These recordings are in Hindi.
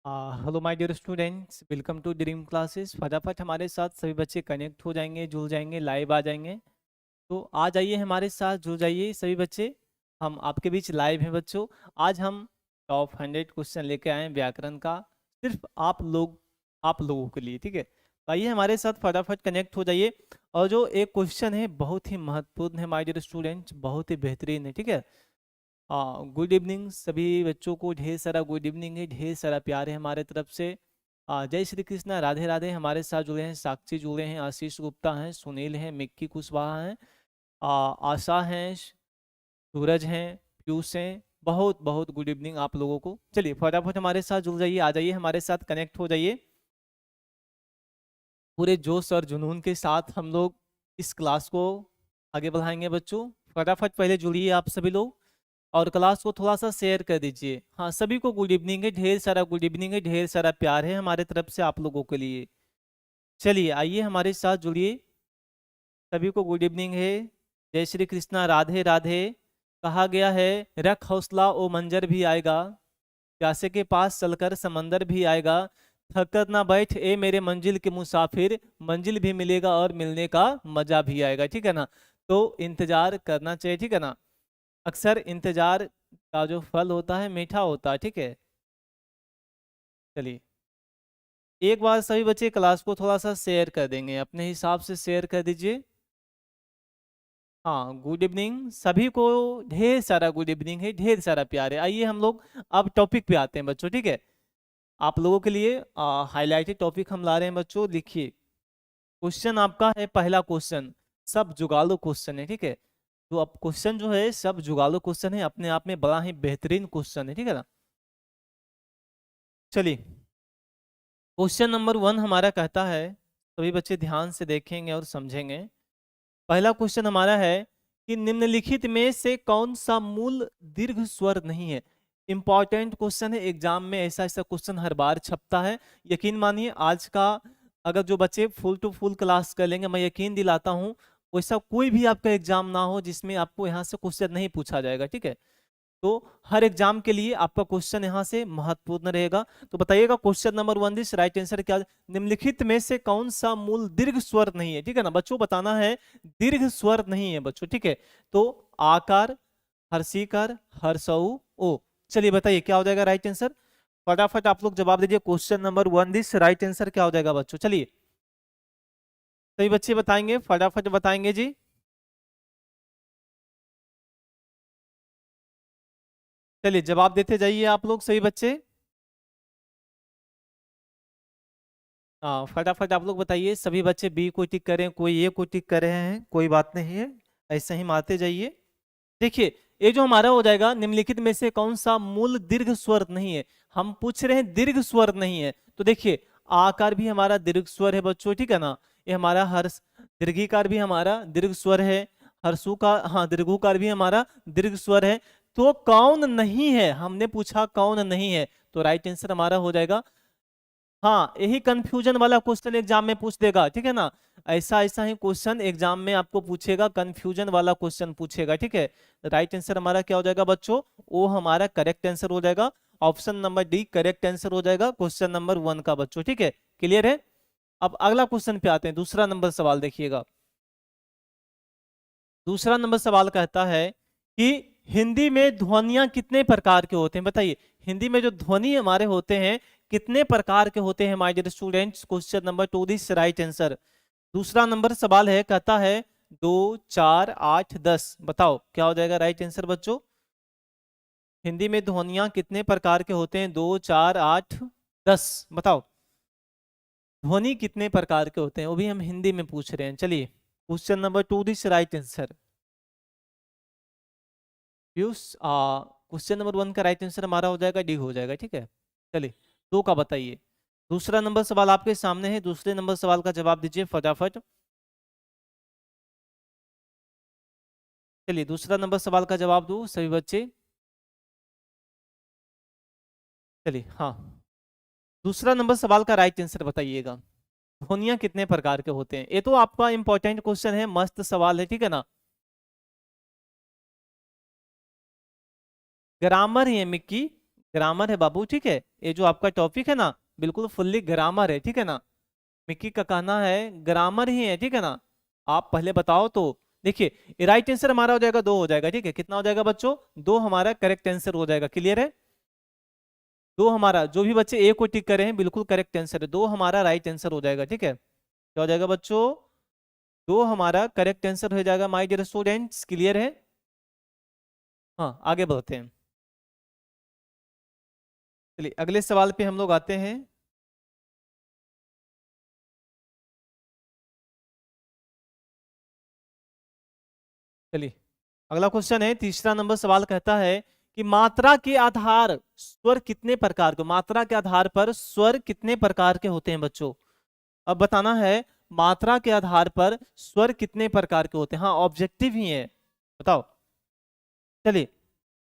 Hello my dear students, welcome to dream classes. फटाफट हमारे साथ सभी बच्चे कनेक्ट हो जाएंगे, जुड़ जाएंगे, लाइव आ जाएंगे। तो आ जाइए हमारे साथ, जुड़ जाइए सभी बच्चे। हम आपके बीच लाइव हैं बच्चों। आज हम टॉप 100 क्वेश्चन लेके आए हैं व्याकरण का, सिर्फ आप लोगों के लिए, ठीक है। तो आइए हमारे साथ फटाफट कनेक्ट हो जाइए। और जो एक क्वेश्चन है बहुत ही महत्वपूर्ण है माय डियर स्टूडेंट्स, बहुत ही बेहतरीन है, ठीक है। गुड इवनिंग सभी बच्चों को, ढेर सारा गुड इवनिंग है, ढेर सारा प्यार है हमारे तरफ से। जय श्री कृष्णा, राधे राधे। हमारे साथ जुड़े हैं साक्षी, जुड़े हैं आशीष गुप्ता हैं, सुनील हैं, मिक्की कुशवाहा हैं, आशा हैं, सूरज हैं, पीयूष हैं। बहुत बहुत गुड इवनिंग आप लोगों को। चलिए फटाफट हमारे साथ जुड़ जाइए, आ जाइए हमारे साथ कनेक्ट हो जाइए। पूरे जोश और जुनून के साथ हम लोग इस क्लास को आगे बढ़ाएंगे बच्चों। फटाफट पहले जुड़िए आप सभी लोग, और क्लास को थोड़ा सा शेयर कर दीजिए। हाँ, सभी को गुड इवनिंग है, ढेर सारा गुड इवनिंग है, ढेर सारा प्यार है हमारे तरफ से आप लोगों के लिए। चलिए आइए हमारे साथ जुड़िए। सभी को गुड इवनिंग है। जय श्री कृष्णा, राधे राधे। कहा गया है, रख हौसला ओ मंजर भी आएगा, प्यासे के पास चलकर समंदर भी आएगा, थक कर ना बैठ ए मेरे मंजिल के मुसाफिर, मंजिल भी मिलेगा और मिलने का मजा भी आएगा, ठीक है ना। तो इंतजार करना चाहिए, ठीक है ना। अक्सर इंतजार का जो फल होता है मीठा होता है, ठीक है। चलिए एक बार सभी बच्चे क्लास को थोड़ा सा शेयर कर देंगे, अपने हिसाब से शेयर कर दीजिए। हाँ, गुड इवनिंग सभी को, ढेर सारा गुड इवनिंग है, ढेर सारा प्यार है। आइए हम लोग अब टॉपिक पे आते हैं बच्चों, ठीक है। आप लोगों के लिए हाईलाइटेड टॉपिक हम ला रहे हैं बच्चों। लिखिए, क्वेश्चन आपका है, पहला क्वेश्चन सब जुगाड़ू क्वेश्चन है, ठीक है। तो अब क्वेश्चन जो है सब जुगाड़ू क्वेश्चन है, अपने आप में बड़ा ही बेहतरीन क्वेश्चन है, ठीक है ना। चलिए क्वेश्चन नंबर 1 हमारा कहता है, सभी बच्चे ध्यान से देखेंगे और समझेंगे। पहला क्वेश्चन हमारा है कि निम्नलिखित में से कौन सा मूल दीर्घ स्वर नहीं है। इंपॉर्टेंट क्वेश्चन है, एग्जाम में ऐसा ऐसा क्वेश्चन हर बार छपता है। यकीन मानिए आज का अगर जो बच्चे फुल टू फुल क्लास कर लेंगे, मैं यकीन दिलाता हूँ वैसा कोई भी आपका एग्जाम ना हो जिसमें आपको यहाँ से क्वेश्चन नहीं पूछा जाएगा, ठीक है। तो हर एग्जाम के लिए आपका क्वेश्चन यहाँ से महत्वपूर्ण रहेगा। तो बताइएगा question number 1 this right answer क्या। निम्नलिखित में से कौन सा मूल दीर्घ स्वर नहीं है, ठीक है ना बच्चों, बताना है दीर्घ स्वर नहीं है बच्चों, ठीक है। तो आकार, हर्षीकार, हर्षऊ, ओ। चलिए बताइए क्या हो जाएगा राइट आंसर। फटाफट आप लोग जवाब दीजिए, question number 1 this right answer क्या हो जाएगा बच्चों। चलिए सभी बच्चे बताएंगे, फटाफट बताएंगे जी। चलिए जवाब देते जाइए आप लोग सभी बच्चे। हाँ फटाफट आप लोग बताइए, सभी बच्चे बी को टिक करें, कोई ए को टिक कर रहे हैं, कोई बात नहीं है, ऐसे ही मारते जाइए। देखिए ये जो हमारा हो जाएगा, निम्नलिखित में से कौन सा मूल दीर्घ स्वर नहीं है। हम पूछ रहे हैं दीर्घ स्वर नहीं है, तो देखिए आकार भी हमारा दीर्घ स्वर है बच्चों, ठीक है ना। ये हमारा हर्ष, दीर्घिकार भी हमारा दीर्घ स्वर है। हर्षु का, हाँ दीर्घुकार भी हमारा दीर्घ स्वर है। तो कौन नहीं है, हमने पूछा कौन नहीं है, तो राइट आंसर हमारा हो जाएगा। हाँ यही कंफ्यूजन वाला क्वेश्चन एग्जाम में पूछ देगा, ठीक है ना। ऐसा ऐसा ही क्वेश्चन एग्जाम में आपको पूछेगा, कंफ्यूजन वाला क्वेश्चन पूछेगा, ठीक है। राइट आंसर हमारा क्या हो जाएगा बच्चों, वो हमारा करेक्ट आंसर हो जाएगा। Option number D correct answer हो जाएगा क्वेश्चन नंबर 1 का बच्चों, ठीक है। क्लियर है। अब अगला क्वेश्चन पे आते हैं, दूसरा नंबर सवाल देखिएगा। दूसरा नंबर सवाल कहता है कि हिंदी में ध्वनियां कितने प्रकार के होते हैं, बताइए। हिंदी में जो ध्वनि हमारे होते हैं कितने प्रकार के होते हैं my dear students. Question number 2 this right answer. दूसरा नंबर सवाल है, कहता है 2, 4, 8, 10, बताओ क्या हो जाएगा राइट आंसर बच्चों। हिंदी में ध्वनियां कितने प्रकार के होते हैं, 2, 4, 8, 10, बताओ। ध्वनि कितने प्रकार के होते हैं, वो भी हम हिंदी में पूछ रहे हैं। चलिए question number 2 this right answer. Piyush, question number 1 का राइट आंसर हमारा हो जाएगा डी हो जाएगा, ठीक है। चलिए 2 का बताइए। दूसरा नंबर सवाल आपके सामने है, दूसरे नंबर सवाल का जवाब दीजिए फटाफट। चलिए दूसरा नंबर सवाल का जवाब दो सभी बच्चे। चलिए हाँ, दूसरा नंबर सवाल का राइट आंसर बताइएगा। ध्वनियां कितने प्रकार के होते हैं, ये तो आपका इंपॉर्टेंट क्वेश्चन है, मस्त सवाल है, ठीक है ना। ग्रामर ही है मिक्की, ग्रामर है बाबू, ठीक है। ये जो आपका टॉपिक है ना, बिल्कुल फुल्ली ग्रामर है, ठीक है ना। मिक्की का कहना है ग्रामर ही है, ठीक है ना। आप पहले बताओ तो। देखिए राइट आंसर हमारा हो जाएगा 2 हो जाएगा, ठीक है। कितना हो जाएगा बच्चों? 2 हमारा करेक्ट आंसर हो जाएगा। क्लियर है? 2 हमारा, जो भी बच्चे ए को टिक करे हैं बिल्कुल करेक्ट आंसर है, 2 हमारा राइट आंसर हो जाएगा, ठीक है। क्या हो जाएगा बच्चों? 2 हमारा करेक्ट आंसर हो जाएगा माय डियर स्टूडेंट्स। क्लियर है? हाँ, आगे बढ़ते हैं। चलिए अगले सवाल पे हम लोग आते हैं। चलिए अगला क्वेश्चन है, तीसरा नंबर सवाल कहता है कि मात्रा के आधार स्वर कितने प्रकार के, मात्रा के आधार पर स्वर कितने प्रकार के होते हैं बच्चों? अब बताना है मात्रा के आधार पर स्वर कितने प्रकार के होते हैं। हाँ, ऑब्जेक्टिव ही है, बताओ। चलिए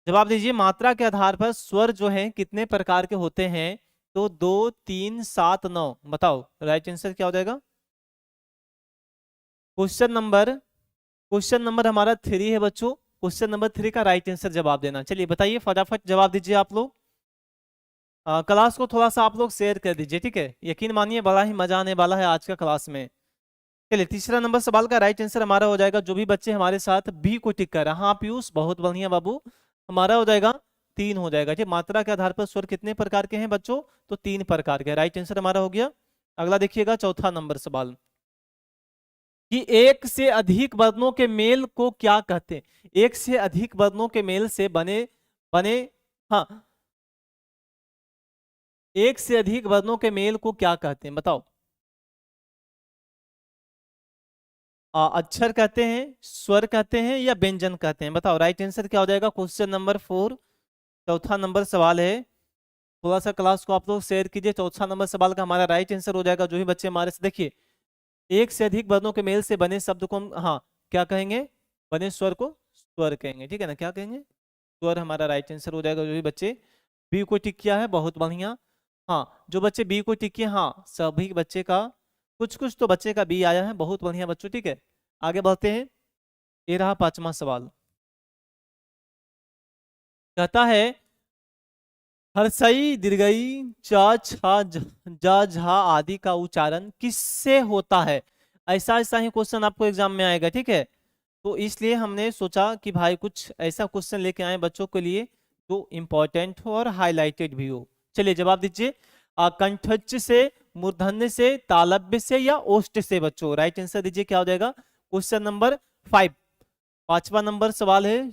जवाब दीजिए, मात्रा के आधार पर स्वर जो है कितने प्रकार के होते हैं? तो 2, 3, 7, 9, बताओ राइट आंसर क्या हो जाएगा? क्वेश्चन नंबर हमारा 3 है बच्चों। क्वेश्चन नंबर 3 का राइट आंसर जवाब देना। चलिए बताइए, फटाफट जवाब दीजिए आप लोग। क्लास को थोड़ा सा आप लोग शेयर कर दीजिए, ठीक है। यकीन मानिए बड़ा ही मजा आने वाला है आज का क्लास में। चलिए तीसरा नंबर सवाल का राइट आंसर हमारा हो जाएगा, जो भी बच्चे हमारे साथ बी को टिक कर रहे हैं। हाँ पीयूष, बहुत बढ़िया बाबू, हमारा हो जाएगा 3 हो जाएगा, ठीक। मात्रा के आधार पर स्वर कितने प्रकार के हैं बच्चों? तो 3 प्रकार के। राइट आंसर हमारा हो गया। अगला देखिएगा, चौथा नंबर सवाल, कि एक से अधिक वर्णों के मेल को क्या कहते हैं? एक से अधिक वर्णों के मेल से बने बने हाँ, एक से अधिक वर्णों के मेल को क्या कहते हैं, बताओ। अक्षर कहते हैं, स्वर कहते हैं, या व्यंजन कहते हैं? बताओ राइट आंसर क्या हो जाएगा। क्वेश्चन नंबर 4, चौथा नंबर सवाल है। थोड़ा सा क्लास को आप लोग शेयर कीजिए। चौथा नंबर सवाल का हमारा राइट आंसर हो जाएगा, जो भी बच्चे हमारे से, देखिए एक से अधिक वर्णों के मेल से बने शब्द को हम हाँ क्या कहेंगे? बने स्वर को स्वर कहेंगे, ठीक है ना। क्या कहेंगे? स्वर हमारा राइट आंसर हो जाएगा। जो भी बच्चे बी को टिक किया है बहुत बढ़िया। हाँ, जो बच्चे बी को टिक किए, हाँ सभी बच्चे का, कुछ कुछ तो बच्चे का बी आया है, बहुत बढ़िया बच्चों, ठीक है। आगे बढ़ते हैं। ये रहा पांचवा सवाल, कहता है हर्षई दीर्घई च छ ज झ आदि का उच्चारण किससे होता है? ऐसा ऐसा ही क्वेश्चन आपको एग्जाम में आएगा, ठीक है। तो इसलिए हमने सोचा कि भाई कुछ ऐसा क्वेश्चन लेके आए बच्चों के लिए जो इंपॉर्टेंट हो और हाईलाइटेड भी हो। चलिए जवाब दीजिए। कंठच्च से, मूर्धन्य से, तालव्य से, या ओष्ठ से बच्चों? राइट आंसर दीजिए, क्या हो जाएगा? क्वेश्चन नंबर 5, पांचवा नंबर सवाल है।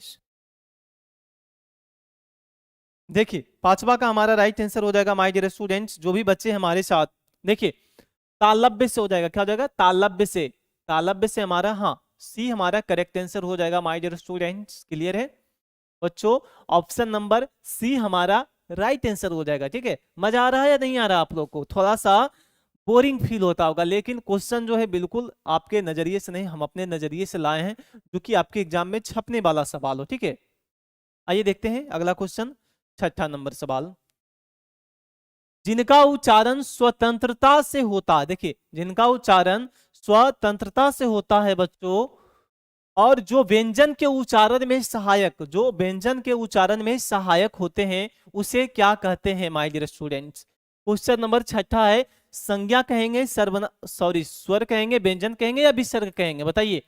देखिए पांचवा का हमारा राइट आंसर हो जाएगा माय डियर स्टूडेंट्स, जो भी बच्चे हमारे साथ, देखिए तालव्य से हो जाएगा। क्या हो जाएगा? तालव्य से। तालव्य से हमारा, हाँ सी हमारा करेक्ट आंसर हो जाएगा माय डियर स्टूडेंट्स। क्लियर है बच्चों? ऑप्शन नंबर सी हमारा राइट आंसर हो जाएगा, ठीक है। मजा आ रहा है या नहीं आ रहा आप लोग को? थोड़ा सा बोरिंग फील होता होगा, लेकिन क्वेश्चन जो है बिल्कुल आपके नजरिए से नहीं, हम अपने नजरिए से लाए हैं, जो कि आपके एग्जाम में छपने वाला सवाल हो, ठीक है। आइए देखते हैं अगला क्वेश्चन, छठा नंबर सवाल, जिनका उच्चारण स्वतंत्रता से होता है, देखिए जिनका उच्चारण स्वतंत्रता से होता है बच्चों, और जो व्यंजन के उच्चारण में सहायक, जो व्यंजन के उच्चारण में सहायक होते हैं, उसे क्या कहते हैं my dear students? Question number छठा है। संज्ञा कहेंगे, स्वर कहेंगे, व्यंजन कहेंगे, या विसर्ग कहेंगे? बताइए।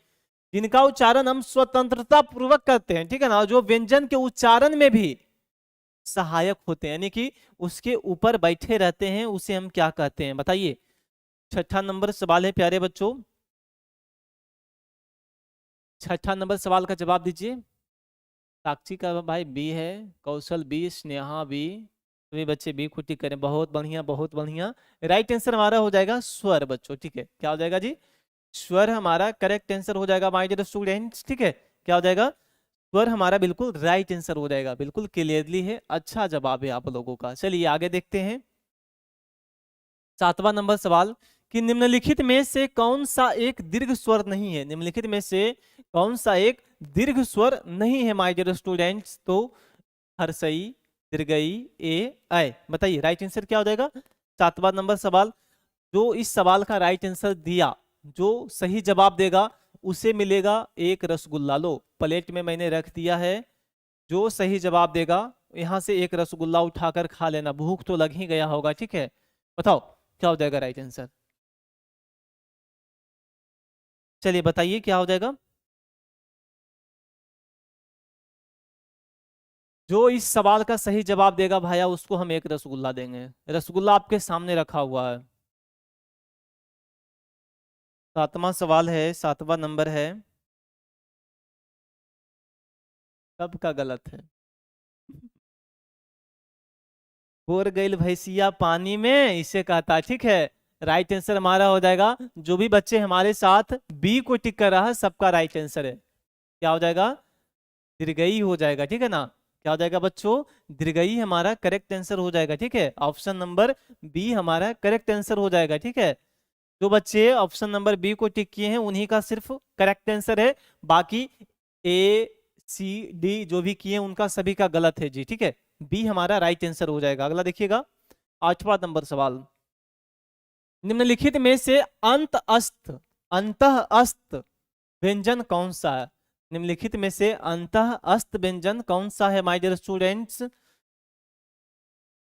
जिनका उच्चारण हम स्वतंत्रता पूर्वक करते हैं, ठीक है ना, जो व्यंजन के उच्चारण में भी सहायक होते हैं, यानी कि उसके ऊपर बैठे रहते हैं, उसे हम क्या कहते हैं? बताइए। छठा नंबर सवाल है प्यारे बच्चों, छठा नंबर सवाल का जवाब दीजिए। साक्षी का भाई बी है, कौशल बी, स्नेहा बी, सभी बच्चे बी को टिक करें। बहुत बढ़िया, बहुत बढ़िया। राइट आंसर हमारा हो जाएगा स्वर बच्चों, ठीक है। क्या हो जाएगा जी? स्वर हमारा करेक्ट आंसर हो जाएगा माय डियर स्टूडेंट्स, ठीक है। क्या हो जाएगा? स्वर हमारा बिल्कुल राइट आंसर हो जाएगा, बिल्कुल क्लियरली है, अच्छा जवाब है आप लोगों का। चलिए आगे देखते हैं। सातवां नंबर सवाल, कि निम्नलिखित में से कौन सा एक दीर्घ स्वर नहीं है? निम्नलिखित में से कौन सा एक दीर्घ स्वर नहीं है माय डियर स्टूडेंट्स? तो हर्षई, दीर्घई, ए, ऐ, बताइए राइट आंसर क्या हो जाएगा? सातवां नंबर सवाल, जो इस सवाल का राइट आंसर दिया, जो सही जवाब देगा, उसे मिलेगा एक रसगुल्ला। लो प्लेट में मैंने रख दिया है, जो सही जवाब देगा यहाँ से एक रसगुल्ला उठाकर खा लेना, भूख तो लग ही गया होगा, ठीक है। बताओ क्या हो जाएगा राइट आंसर। चलिए बताइए क्या हो जाएगा। जो इस सवाल का सही जवाब देगा भाया उसको हम एक रसगुल्ला देंगे। रसगुल्ला आपके सामने रखा हुआ है। सातवां सवाल है, सातवां नंबर है। सबका गलत है। बोर गईल भैंसिया पानी में, इसे कहता है, ठीक है। राइट आंसर हमारा हो जाएगा, जो भी बच्चे हमारे साथ बी को टिक कर रहा है सबका राइट आंसर है। क्या हो जाएगा, दीर्घई हो जाएगा, ठीक है ना। क्या हो जाएगा बच्चों, दीर्घई हमारा करेक्ट आंसर हो जाएगा, ठीक है। ऑप्शन नंबर बी हमारा करेक्ट आंसर हो जाएगा, ठीक है। जो बच्चे ऑप्शन नंबर बी को टिक किए हैं उन्हीं का सिर्फ करेक्ट आंसर है, बाकी ए सी डी जो भी किए हैं उनका सभी का गलत है जी, ठीक है। बी हमारा राइट आंसर हो जाएगा। अगला देखिएगा, आठवां नंबर सवाल। निम्नलिखित में से अंतः अस्त व्यंजन कौन सा है। निम्नलिखित में से अंतः अस्त व्यंजन कौन सा है माय डियर स्टूडेंट्स।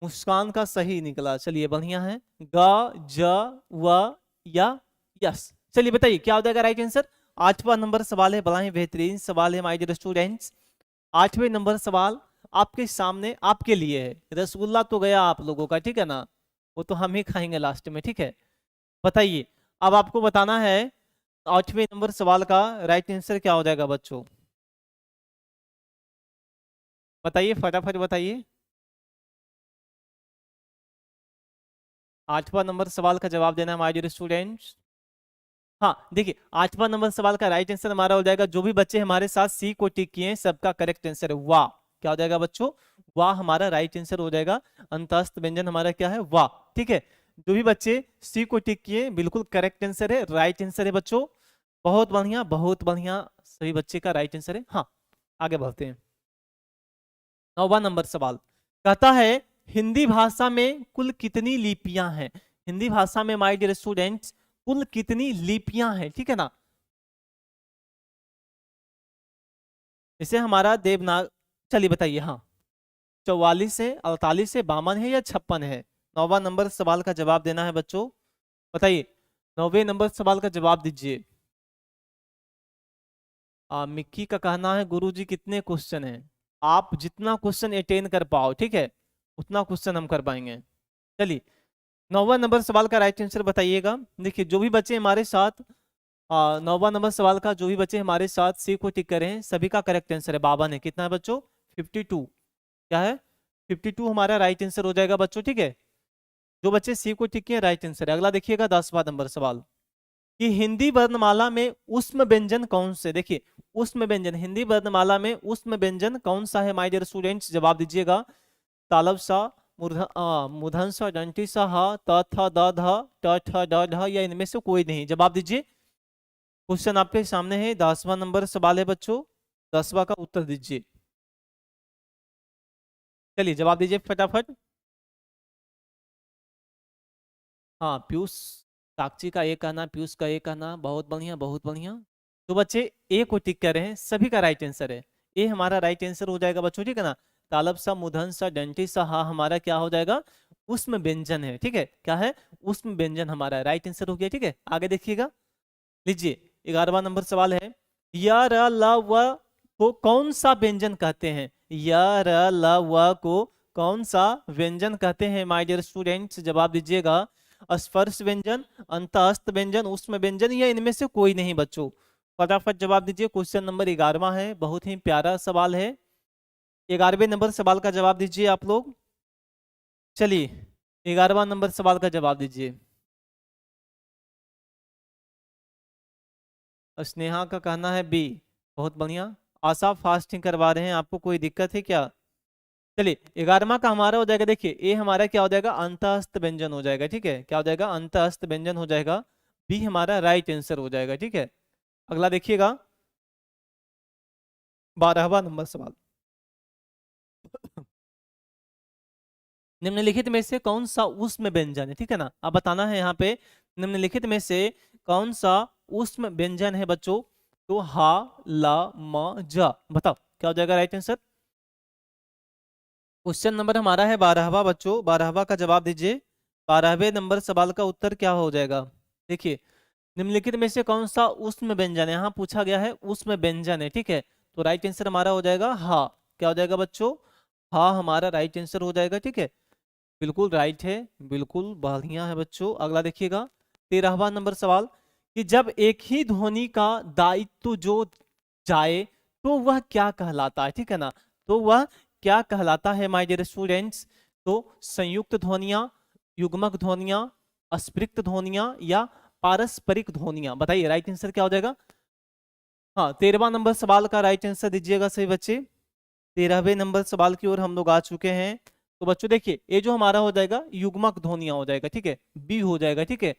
मुस्कान का सही निकला, चलिए बढ़िया है। ग ज व या यस। चलिए बताइए क्या हो जाएगा राइट आंसर। आठवां नंबर सवाल है, बड़ा ही बेहतरीन सवाल है माय डियर स्टूडेंट्स। आठवें नंबर सवाल आपके सामने आपके लिए है। रसगुल्ला तो गया आप लोगों का, ठीक है ना, वो तो हम ही खाएंगे लास्ट में, ठीक है। बताइए, अब आपको बताना है आठवें नंबर सवाल का राइट आंसर क्या हो जाएगा बच्चों। बताइए फटाफट बताइए। आठवां नंबर सवाल का जवाब देना है माय डियर स्टूडेंट्स। हाँ देखिए, आठवां नंबर सवाल का राइट आंसर हमारा हो जाएगा, जो भी बच्चे हमारे साथ सी को टिक किए हैं सबका करेक्ट आंसर है वाह। क्या हो जाएगा बच्चों, वाह हमारा राइट आंसर हो जाएगा। अंतस्थ व्यंजन हमारा क्या है, वाह, ठीक है। जो भी बच्चे सी को टिक किए बिल्कुल करेक्ट आंसर है, राइट आंसर है बच्चों। बहुत बढ़िया बहुत बढ़िया, सभी बच्चे का राइट आंसर है। हाँ आगे बढ़ते हैं। नौवां नंबर सवाल कहता है, हिंदी भाषा में कुल कितनी लिपियां हैं। हिंदी भाषा में माय डियर स्टूडेंट्स कुल कितनी लिपियां हैं, ठीक है ना। इसे हमारा देवनाग, चलिए बताइए। हाँ 44 है, 48 है, 52 है या 56 है। नौवां नंबर सवाल का जवाब देना है बच्चों, बताइए। नौवे नंबर सवाल का जवाब दीजिए। मिक्की का कहना है गुरुजी कितने क्वेश्चन हैं। आप जितना क्वेश्चन अटेन कर पाओ, ठीक है, उतना क्वेश्चन हम कर पाएंगे। चलिए, नौवा नंबर सवाल का राइट आंसर बताइएगा। देखिए जो भी बच्चे हमारे साथ नौवा नंबर सवाल का जो भी बच्चे हमारे साथ सी को टिक करे हैं सभी का करेक्ट आंसर है। बाबा ने कितना है बच्चों, 52। क्या है, 52 हमारा राइट आंसर हो जाएगा बच्चों, ठीक है। जो बच्चे सी को टिक किए राइट आंसर है। अगला देखिएगा 10वां नंबर सवाल कि हिंदी वर्णमाला में ऊष्म व्यंजन कौन से। देखिए ऊष्म व्यंजन, हिंदी वर्णमाला में ऊष्म व्यंजन कौन सा है माय डियर स्टूडेंट्स, जवाब दीजिएगा। तालब सा, मूर्धन सा, दंती सा, ह, त थ द ध, ट ठ ड ढ, या इनमें से कोई नहीं। जवाब दीजिए। क्वेश्चन आपके सामने है, 10वां नंबर सवाल है बच्चों, 10वां का उत्तर दीजिए। चलिए जवाब दीजिए फटाफट। हाँ पीयूष, साक्षी का एक कहना, पीयूष का एक कहना, बहुत बढ़िया बहुत बढ़िया। तो बच्चे ए को टिक कर रहे हैं, सभी का राइट आंसर है। ए हमारा राइट आंसर हो जाएगा बच्चों, ठीक है ना। तालब सा, मुधन सा, डंटी सा, हा हमारा क्या हो जाएगा, उष्म व्यंजन है, ठीक है। क्या है, उष्म व्यंजन हमारा राइट आंसर हो गया, ठीक है। आगे देखिएगा, लीजिए 11वां नंबर सवाल है, य र ल व को कौन सा व्यंजन कहते हैं। य र ल व को कौन सा व्यंजन कहते हैं माय डियर स्टूडेंट्स, जवाब दीजिएगा। स्पर्श व्यंजन, अंतःस्थ व्यंजन, ऊष्म व्यंजन, या इनमें से कोई नहीं बच्चों। फटाफट जवाब दीजिए। क्वेश्चन नंबर 11वां है, बहुत ही प्यारा सवाल है। 11वें नंबर सवाल का जवाब दीजिए आप लोग। चलिए 11वां नंबर सवाल का जवाब दीजिए। स्नेहा का कहना है बी। बहुत बढ़िया। आशा फास्टिंग करवा रहे हैं, आपको कोई दिक्कत है क्या। चलिए 11वां का हमारा हो जाएगा, देखिए ए हमारा क्या हो जाएगा, अंतःस्थ व्यंजन हो जाएगा, ठीक है। क्या हो जाएगा, अंतःस्थ व्यंजन हो जाएगा। बी हमारा राइट आंसर हो जाएगा, ठीक है। अगला देखिएगा 12वां नंबर सवाल। निम्नलिखित में से कौन सा ऊष्म व्यंजन है, ठीक है ना। अब बताना है यहाँ पे, निम्नलिखित में से कौन सा ऊष्म व्यंजन है बच्चों। तो हा, ला, म, ज, बताओ क्या हो जाएगा राइट आंसर। क्वेश्चन नंबर हमारा है 12वां बच्चों, 12वां का जवाब दीजिए। 12वें नंबर सवाल का उत्तर क्या हो जाएगा? देखिए, निम्नलिखित में से कौन सा उष्म व्यंजन है? यहाँ पूछा गया है उष्म व्यंजन है, ठीक है। तो राइट आंसर हमारा हो जाएगा हाँ। क्या हो जाएगा बच्चों? हाँ हमारा राइट आंसर हो जाएगा, ठीक है। बिल्कुल राइट है, बिल्कुल बढ़िया है बच्चों। अगला देखिएगा 13वां नंबर सवाल, कि जब एक ही ध्वनि का दायित्व जो जाए तो वह क्या कहलाता है, ठीक है ना। तो वह क्या कहलाता है माय डियर स्टूडेंट्स? तो संयुक्त ध्वनियां, युग्मक ध्वनियां, अस्पृक्त ध्वनियां या पारस्परिक ध्वनियां, बताइए राइट आंसर क्या हो जाएगा? हाँ 13वां नंबर सवाल का राइट आंसर दीजिएगा सही बच्चे। 13वें नंबर सवाल की ओर हम लोग आ चुके हैं। तो बच्चों देखिए, ये जो हमारा हो जाएगा युग्मक ध्वनियां हो जाएगा, ठीक है, बी हो जाएगा, ठीक है।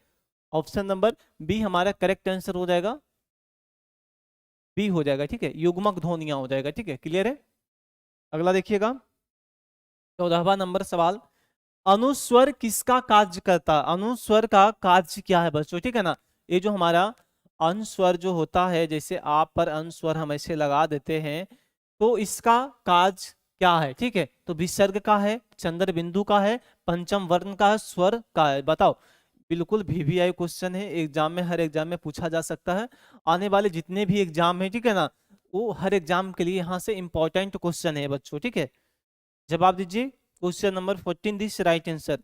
ऑप्शन नंबर बी हमारा करेक्ट आंसर हो जाएगा, बी हो जाएगा, ठीक है, युग्मक ध्वनियां हो जाएगा, ठीक है, क्लियर है। अगला देखिएगा 14वां नंबर सवाल, अनुस्वर किसका कार्य करता है? अनुस्वर का कार्य क्या है बच्चों, ठीक है ना। ये जो हमारा अनुस्वर जो होता है, जैसे आप पर अनुस्वर हम ऐसे लगा देते हैं, तो इसका कार्य क्या है, ठीक है। तो विसर्ग का है, चंद्र बिंदु का है, पंचम वर्ण का है, स्वर का है, बताओ। बिल्कुल VVI क्वेश्चन है, एग्जाम में, हर एग्जाम में पूछा जा सकता है। आने वाले जितने भी एग्जाम है, ठीक है ना, वो हर एग्जाम के लिए यहाँ से इंपॉर्टेंट क्वेश्चन है बच्चों, ठीक है। जवाब दीजिए question number 14, this right answer.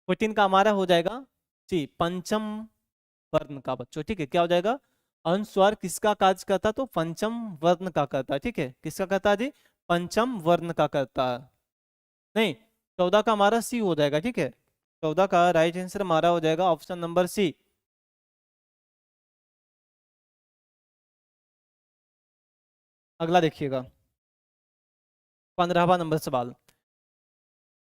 14 का हमारा हो जाएगा जी पंचम वर्ण का बच्चों, ठीक है। क्या हो जाएगा? अनुस्वर किसका कार्य करता? तो पंचम वर्ण का करता है, ठीक है। किसका करता है जी? पंचम वर्ण का करता है। नहीं, 14 का हमारा सी हो जाएगा, ठीक है। 14 का राइट आंसर हमारा हो जाएगा ऑप्शन नंबर सी। अगला देखिएगा 15वां नंबर सवाल,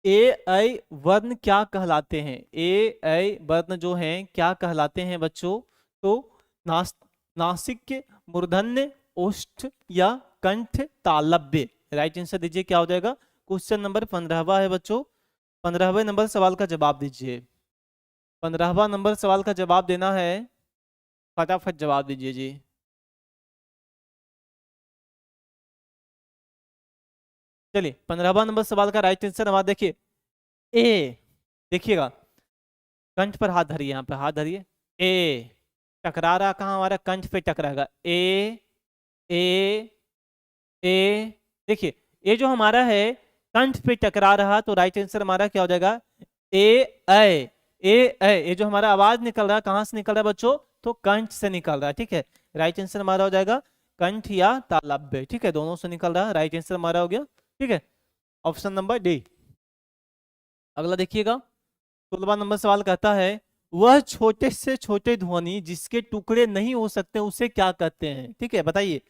ए ऐ वर्ण क्या कहलाते हैं? ए ऐ वर्ण जो हैं क्या कहलाते हैं बच्चों? तो नास नासिक, मूर्धन्य, ओष्ठ या कंठ तालव्य, राइट आंसर दीजिए क्या हो जाएगा? क्वेश्चन नंबर 15वां है बच्चों। 15वें नंबर सवाल का जवाब दीजिए। 15वां नंबर सवाल का जवाब देना है, फटाफट जवाब दीजिए जी। चलिए 15वां नंबर सवाल का राइट आंसर हमारा देखिए ए, देखिएगा कंठ पर हाथ धरिए, यहाँ पे हाथ धरिए। ए टकरा रहा कहाँ? हमारा कंठ पे टकराएगा। ए ए ए, देखिए ये जो हमारा है कंठ पे टकरा रहा, तो राइट आंसर हमारा क्या हो जाएगा? ए ऐ। ए ऐ, ये जो हमारा आवाज निकल रहा है कहाँ से निकल रहा है बच्चों? तो कंठ से निकल रहा है, ठीक है। राइट आंसर हमारा हो जाएगा कंठ या तालव्य, ठीक है, दोनों से निकल रहा है। राइट आंसर हमारा हो गया, ठीक है, ऑप्शन नंबर डी। अगला देखिएगा 16वां नंबर सवाल कहता है, वह छोटे से छोटे ध्वनि जिसके टुकड़े नहीं हो सकते उसे क्या कहते हैं, ठीक है, बताइए।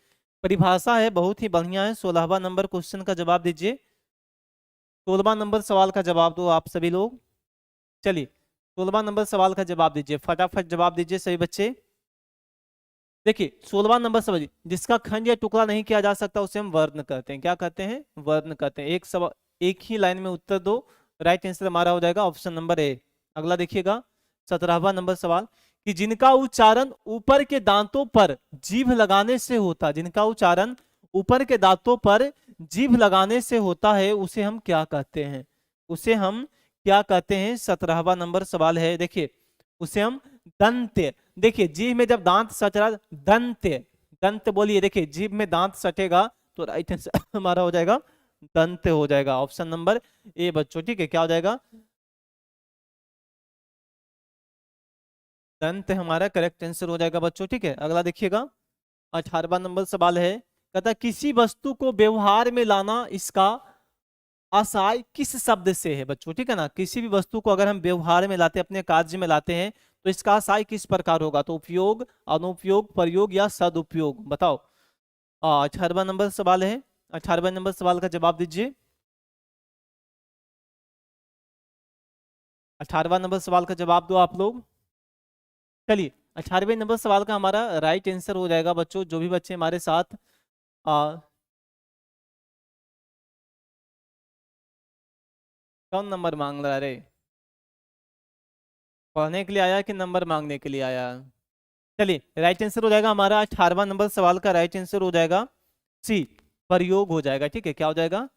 परिभाषा है, बहुत ही बढ़िया है। 16वां नंबर क्वेश्चन का जवाब दीजिए। 16वां नंबर सवाल का जवाब दो आप सभी लोग। चलिए 16वां नंबर सवाल का जवाब दीजिए, फटाफट जवाब दीजिए सभी बच्चे। देखिए 16वां नंबर सवाल, जिसका खंड या टुकड़ा नहीं किया जा सकता उसे हम वर्ण कहते हैं। क्या कहते हैं? वर्ण कहते हैं। एक सवाल, एक ही लाइन में उत्तर दो। राइट आंसर हमारा हो जाएगा ऑप्शन नंबर ए। अगला देखिएगा 17वां नंबर सवाल, कि जिनका उच्चारण ऊपर के दांतों पर जीभ लगाने से होता, जिनका उच्चारण ऊपर के दांतों पर जीभ लगाने से होता है उसे हम क्या कहते हैं? उसे हम क्या कहते हैं? 17वां नंबर सवाल है, देखिए उसे हम दंत, देखिए जीभ में जब दांत सट रहा, दंत, दंत बोलिए, देखिए जीभ में दांत सटेगा तो राइट आंसर हमारा हो जाएगा दंत हो जाएगा, ऑप्शन नंबर ए बच्चों, ठीक है। क्या हो जाएगा? दंत हमारा करेक्ट आंसर हो जाएगा बच्चों, ठीक है। अगला देखिएगा 18वां नंबर सवाल है, कहता किसी वस्तु को व्यवहार में लाना इसका आशय किस शब्द से है बच्चों, ठीक है ना। किसी भी वस्तु को अगर हम व्यवहार में लाते हैं, अपने कार्य में लाते हैं, तो इसका आशय किस प्रकार होगा? तो उपयोग, अनुपयोग, प्रयोग या सदुपयोग, बताओ। 18वां नंबर सवाल है, 18वें नंबर सवाल का जवाब दीजिए। 18वां नंबर सवाल का जवाब दो आप लोग। चलिए 18वें नंबर सवाल का हमारा राइट आंसर हो जाएगा बच्चों, जो भी बच्चे हमारे साथ आ, कौन नंबर मांग रहा है रे? पढ़ने के लिए आया कि नंबर मांगने के लिए आया? चलिए राइट आंसर हो जाएगा हमारा 18वां नंबर सवाल का राइट आंसर हो जाएगा सी। प्रयोग हो जाएगा। ठीक है, क्या हो जाएगा?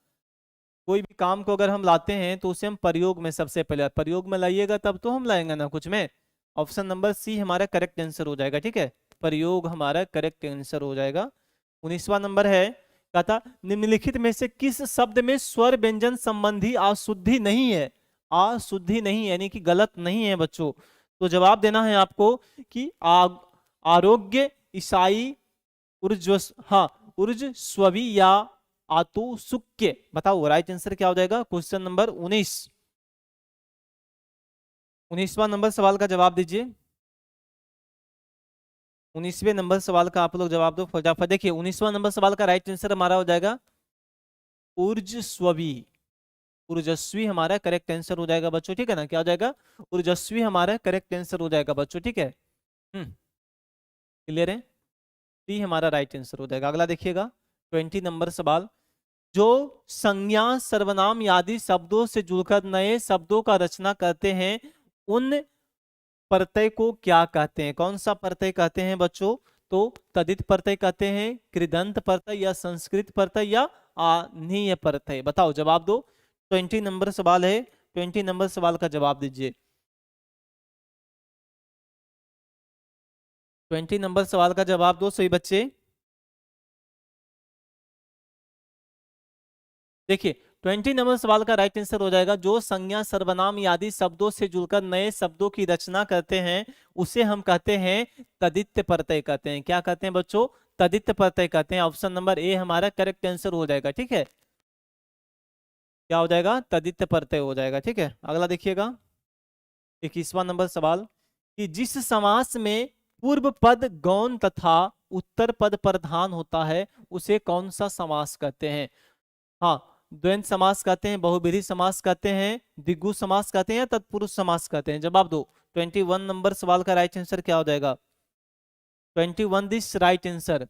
कोई भी काम को अगर हम लाते हैं तो उसे हम प्रयोग में सबसे पहले प्रयोग में लाइएगा तब तो हम लाएंगे ना कुछ में। ऑप्शन नंबर सी हमारा करेक्ट आंसर हो जाएगा। ठीक है, प्रयोग हमारा करेक्ट आंसर हो जाएगा। 19वां नंबर है, कहता निम्नलिखित में से किस शब्द में स्वर व्यंजन संबंधी अशुद्धि नहीं है? अशुद्धि नहीं है यानी कि गलत नहीं है बच्चों। तो जवाब देना है आपको कि आरोग्य, ईसाई, ऊर्ज्वस हाँ ऊर्जस्वी या आतुसुक्य। बताओ राइट आंसर क्या हो जाएगा? Question number 19। 19वां नंबर सवाल का जवाब दीजिए। 19वें नंबर सवाल का आप लोग जवाब दो फटाफट। देखिए 19वां नंबर सवाल का राइट आंसर हमारा हो जाएगा ऊर्जस्वी। ऊर्जस्वी हमारा करेक्ट आंसर हो जाएगा बच्चों। ठीक है ना, क्या हो जाएगा? ऊर्जस्वी हमारा करेक्ट आंसर हो जाएगा बच्चों। ठीक है, क्लियर है? डी हमारा राइट आंसर हो जाएगा। अगला देखिएगा 20 नंबर सवाल, जो संज्ञा सर्वनाम आदि शब्दों से जुड़कर नए शब्दों का रचना करते हैं उन प्रत्यय को क्या कहते हैं? कौन सा प्रत्यय कहते हैं बच्चों? तो तदित प्रत्यय कहते हैं, कृदंत प्रत्यय या संस्कृत प्रत्यय या आनीय प्रत्यय। बताओ जवाब दो। 20 नंबर सवाल है, 20 नंबर सवाल का जवाब दीजिए। 20 नंबर सवाल का जवाब दो सही बच्चे। देखिए 20 नंबर सवाल का राइट आंसर हो जाएगा, जो संज्ञा सर्वनाम आदि शब्दों से जुड़कर नए शब्दों की रचना करते हैं उसे हम कहते हैं तदित्य प्रत्यय कहते हैं। क्या कहते हैं बच्चों? तदित्य प्रत्यय कहते हैं। ऑप्शन नंबर ए हमारा करेक्ट आंसर हो जाएगा। ठीक है, क्या हो जाएगा? तदित्य प्रत्यय हो जाएगा। ठीक है, अगला देखिएगा 21वां नंबर सवाल, कि जिस समास में पूर्व पद गौण तथा उत्तर पद प्रधान होता है उसे कौन सा समास कहते हैं? हाँ, द्वंद्व समास कहते हैं, बहुब्रीहि समास कहते हैं, द्विगु समास कहते हैं या तत्पुरुष समास कहते हैं? जवाब दो। 21 नंबर सवाल का राइट आंसर क्या हो जाएगा? 21 दिस राइट आंसर।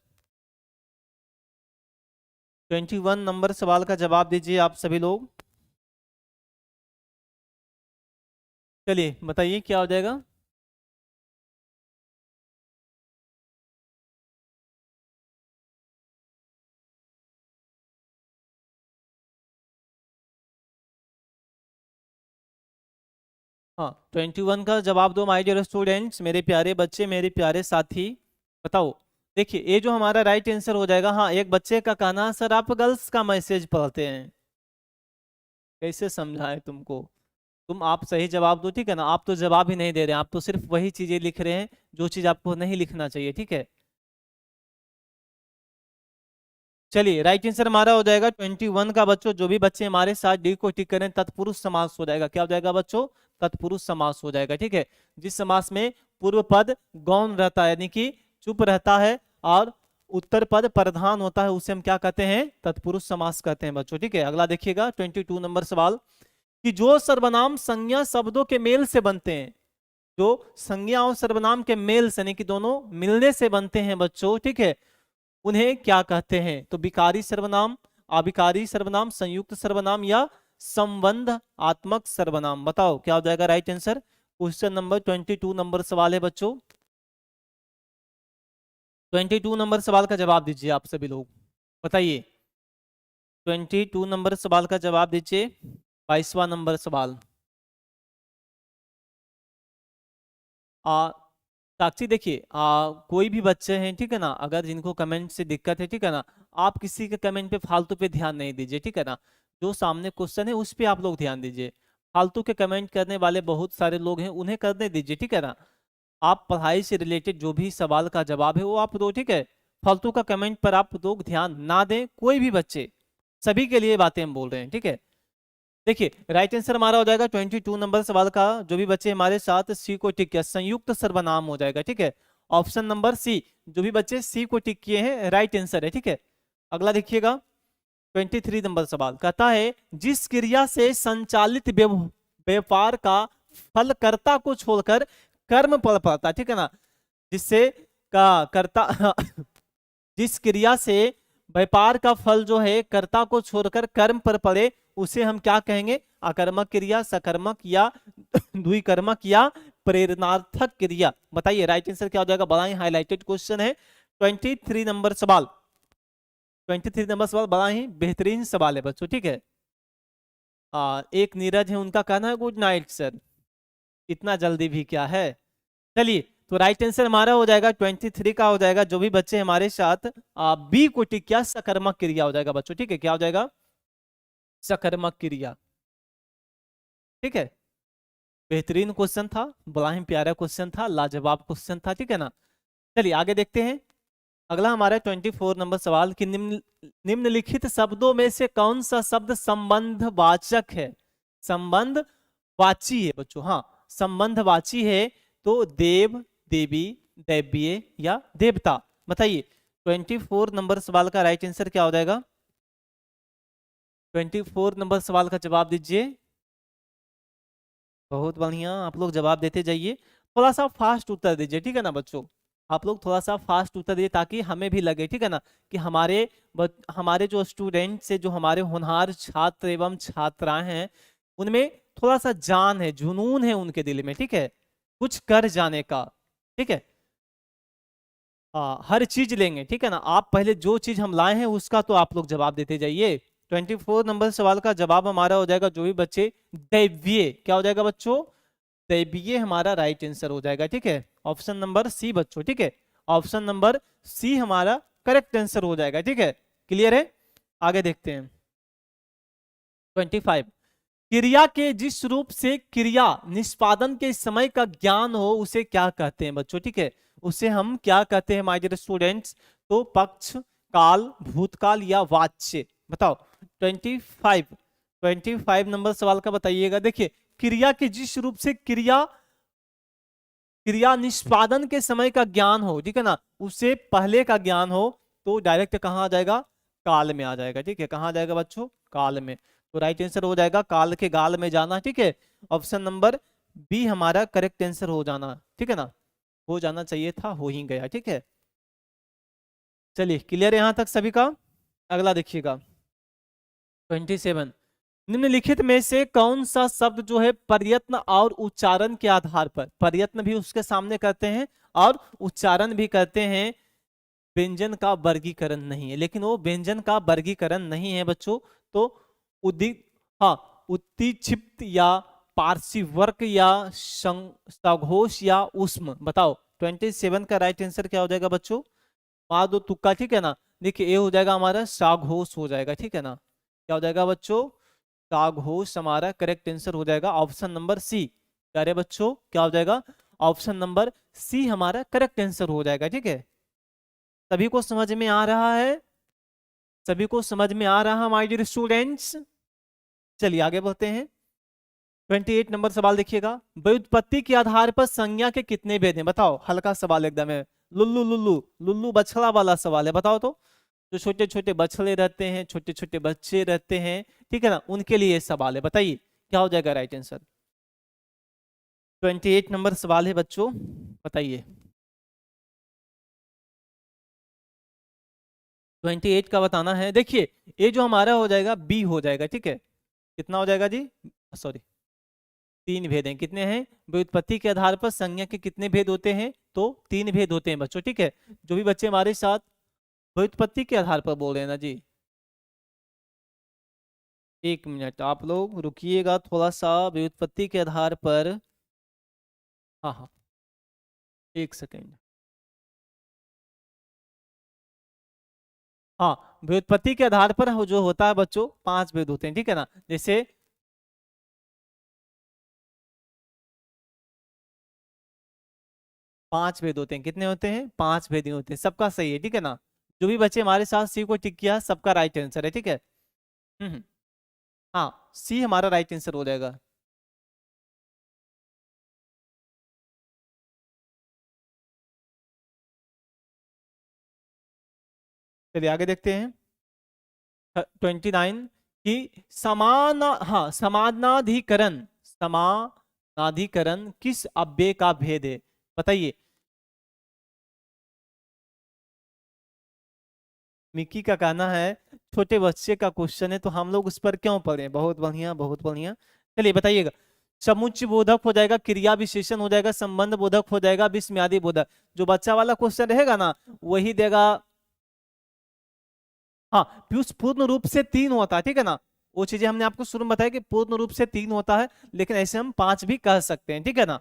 21 नंबर सवाल का जवाब दीजिए आप सभी लोग। चलिए बताइए क्या हो जाएगा? हाँ 21 का जवाब दो माय डियर स्टूडेंट्स, मेरे प्यारे बच्चे, मेरे प्यारे साथी। बताओ, देखिए ये जो हमारा राइट आंसर हो जाएगा। हाँ, एक बच्चे का कहना, सर आप गर्ल्स का मैसेज पढ़ते हैं, कैसे समझाए तुमको? तुम आप सही जवाब दो। ठीक है ना, आप तो जवाब ही नहीं दे रहे हैं, आप तो सिर्फ वही चीजें लिख रहे हैं जो चीज आपको नहीं लिखना चाहिए। ठीक है, चलिए राइट आंसर हमारा हो जाएगा 21 का बच्चों। जो भी बच्चे हमारे साथ डी को टिक करें, तत्पुरुष समास हो जाएगा। क्या हो जाएगा बच्चों? तत्पुरुष समास हो जाएगा। ठीक है, जिस समास में पूर्व पद गौण रहता है यानी कि चुप रहता है और उत्तर पद प्रधान होता है उसे हम क्या कहते हैं? तत्पुरुष समास कहते हैं बच्चों। ठीक है, अगला देखिएगा 22 नंबर सवाल, कि जो सर्वनाम संज्ञा शब्दों के मेल से बनते हैं, जो संज्ञा और सर्वनाम के मेल से यानी कि दोनों मिलने से बनते हैं बच्चों, ठीक है, उन्हें क्या कहते हैं? तो विकारी सर्वनाम, अविकारी सर्वनाम, संयुक्त सर्वनाम या संबंध आत्मक सर्वनाम। बताओ क्या हो जाएगा right answer? Question number 22 number सवाल है बच्चों। 22 नंबर सवाल का जवाब दीजिए आप सभी लोग, बताइए। 22 नंबर सवाल का जवाब दीजिए। 22वां नंबर सवाल। आ साक्षी देखिए, कोई भी बच्चे हैं ठीक है ना, अगर जिनको कमेंट से दिक्कत है ठीक है ना, आप किसी के कमेंट पे फालतू पे ध्यान नहीं दीजिए। ठीक है ना, जो सामने क्वेश्चन है उस पे आप लोग ध्यान दीजिए। फालतू के कमेंट करने वाले बहुत सारे लोग हैं, उन्हें करने दीजिए। ठीक है ना, आप पढ़ाई से रिलेटेड जो भी सवाल का जवाब है वो आप दो। ठीक है, फालतू का कमेंट पर आप लोग ध्यान ना दें, कोई भी बच्चे, सभी के लिए बातें हम बोल रहे हैं। ठीक है, देखिए राइट आंसर हमारा हो जाएगा 22 नंबर सवाल का। जो भी बच्चे हमारे साथ सी को टिक किया, संयुक्त सर्वनाम हो जाएगा। ठीक है, ऑप्शन नंबर सी, जो भी बच्चे सी को टिक किए हैं राइट आंसर है। ठीक है, अगला देखिएगा 23 नंबर सवाल, कहता है जिस क्रिया से संचालित व्यापार का फल कर्ता को छोड़कर कर्म फल पड़ता है, ठीक है ना, जिससे का कर्ता जिस क्रिया से व्यापार का फल जो है कर्ता को छोड़कर कर्म पर पड़े उसे हम क्या कहेंगे? अकर्मक क्रिया, सकर्मक या द्विकर्मक या प्रेरणार्थक क्रिया। बताइए राइट आंसर क्या हो जाएगा? बड़ा ही हाईलाइटेड क्वेश्चन है। 23 नंबर सवाल, 23 नंबर सवाल बड़ा ही बेहतरीन सवाल है बच्चों, ठीक है। एक नीरज है, उनका कहना है गुड नाइट सर, इतना जल्दी भी क्या है। चलिए, तो राइट आंसर हमारा हो जाएगा 23 का हो जाएगा, जो भी बच्चे हमारे साथ बी को टिक किया सकर्मक क्रिया हो जाएगा बच्चों, ठीक है। क्या हो जाएगा? सकर्मक क्रिया, ठीक है। बेहतरीन क्वेश्चन था, बड़ा ही प्यारा क्वेश्चन था, लाजवाब क्वेश्चन था, ठीक है ना। चलिए आगे देखते हैं। अगला हमारा 24 नंबर सवाल कि निम्नलिखित शब्दों में से कौन सा शब्द संबंधवाचक है? संबंधवाची है बच्चों, हाँ संबंधवाची है। तो देव, देवी, दैवीय या देवता, बताइए 24 नंबर सवाल का राइट आंसर क्या हो जाएगा? 24 नंबर सवाल का जवाब दीजिए। बहुत बढ़िया, आप लोग जवाब देते जाइए। थोड़ा सा फास्ट उत्तर दीजिए, ठीक है ना बच्चों। आप लोग थोड़ा सा फास्ट उत्तर दीजिए ताकि हमें भी लगे, ठीक है ना, कि हमारे जो स्टूडेंट से, जो हमारे होनहार छात्र एवं छात्राएं हैं, उनमें थोड़ा सा जान है, जुनून है उनके दिल में, ठीक है, कुछ कर जाने का, ठीक है। हर चीज लेंगे, ठीक है ना। आप पहले जो चीज हम लाए हैं उसका तो आप लोग जवाब देते जाइए। 24 नंबर सवाल का जवाब हमारा हो जाएगा, जो भी बच्चे, दैवीय। क्या हो जाएगा बच्चों? दैवीय हमारा राइट आंसर हो जाएगा, ठीक है। ऑप्शन नंबर सी बच्चों, ठीक है। ऑप्शन नंबर सी हमारा करेक्ट आंसर हो जाएगा, ठीक है। क्लियर है? आगे देखते हैं 25। क्रिया के जिस रूप से क्रिया निष्पादन के समय का ज्ञान हो उसे क्या कहते हैं बच्चों, ठीक है। उसे हम क्या कहते हैं माय डियर स्टूडेंट्स? तो पक्ष काल, भूतकाल या वाच्य, बताओ। 25 नंबर सवाल का बताइएगा। देखिए, क्रिया के जिस रूप से क्रिया क्रिया निष्पादन के समय का ज्ञान हो, ठीक है ना, उससे पहले का ज्ञान हो, तो डायरेक्ट कहाँ आ जाएगा? काल में आ जाएगा, ठीक है। कहाँ आ जाएगा बच्चों? काल में। तो राइट आंसर हो जाएगा काल के गाल में जाना, ठीक है। ऑप्शन नंबर बी हमारा करेक्ट आंसर हो जाना, ठीक है ना। हो जाना चाहिए था, हो ही गया, ठीक है। चलिए, क्लियर यहां तक सभी का? अगला देखिएगा 27। निम्नलिखित में से कौन सा शब्द जो है प्रयत्न और उच्चारण के आधार पर, प्रयत्न भी उसके सामने करते हैं और उच्चारण भी करते हैं, व्यंजन का वर्गीकरण नहीं है, लेकिन वो व्यंजन का वर्गीकरण नहीं है बच्चों। तो उदि हाँ, उत्तिक्षिप्त या पार्श्ववर्ग या सघोष या उष्म, बताओ 27 का राइट आंसर क्या हो जाएगा बच्चों? मार दो तुक्का, ठीक है ना। देखिए, ये हो जाएगा हमारा साघोष हो जाएगा, ठीक है ना। क्या हो जाएगा बच्चों? साघोष हमारा करेक्ट आंसर हो जाएगा, ऑप्शन नंबर सी। क्या रे बच्चों, क्या हो जाएगा? ऑप्शन नंबर सी हमारा करेक्ट आंसर हो जाएगा, ठीक है। सभी को समझ में आ रहा है? सभी को समझ में आ रहा माय डियर स्टूडेंट्स? चलिए आगे बढ़ते हैं। 28 नंबर सवाल देखिएगा। व्युत्पत्ति के आधार पर संज्ञा के कितने भेद हैं? बताओ, हल्का सवाल एकदम है। लुल्लू लुल्लू लुल्लू बछड़ा वाला सवाल है, बताओ तो। जो छोटे छोटे बछड़े रहते हैं, छोटे छोटे बच्चे रहते हैं, ठीक है ना, उनके लिए ये सवाल है, बताइए क्या हो जाएगा राइट आंसर? 28 नंबर सवाल है बच्चों, बताइए। 28 का बताना है। देखिए, ये जो हमारा हो जाएगा बी हो जाएगा, ठीक है। कितना हो जाएगा जी? सॉरी, तीन भेद हैं। कितने हैं? व्युत्पत्ति के आधार पर संज्ञा के कितने भेद होते हैं? तो तीन भेद होते हैं बच्चों, ठीक है। जो भी बच्चे हमारे साथ व्युत्पत्ति के आधार पर बोल रहे हैं ना जी, एक मिनट आप लोग रुकिएगा थोड़ा सा। व्युत्पत्ति के आधार पर, हाँ हाँ, एक सेकेंड। हाँ, व्युत्पत्ति के आधार पर जो होता है बच्चों, पांच भेद होते हैं, ठीक है ना। जैसे पांच भेद होते हैं। कितने होते हैं? पांच भेद ही होते हैं। सबका सही है, ठीक है ना। जो भी बच्चे हमारे साथ सी को टिक किया, सबका राइट आंसर है, ठीक है। हम्म। हाँ, सी हमारा राइट आंसर हो जाएगा। चलिए आगे देखते हैं 29 की समान, हाँ, समानाधिकरण किस अव्यय का भेद है? बताइए। मिक्की का कहना है छोटे बच्चे का क्वेश्चन है तो हम लोग उस पर क्यों पढ़े। बहुत बढ़िया, बहुत बढ़िया। चलिए बताइएगा। समुच्चय बोधक हो जाएगा, क्रिया विशेषण हो जाएगा, संबंध बोधक हो जाएगा, विस्मयादि बोधक। जो बच्चा वाला क्वेश्चन रहेगा ना, वही देगा। हाँ पीयूष, पूर्ण रूप से 3 होता है, ठीक है ना। वो चीजें हमने आपको शुरू में बताया कि पूर्ण रूप से 3 होता है, लेकिन ऐसे हम 5 भी कह सकते हैं, ठीक है ना।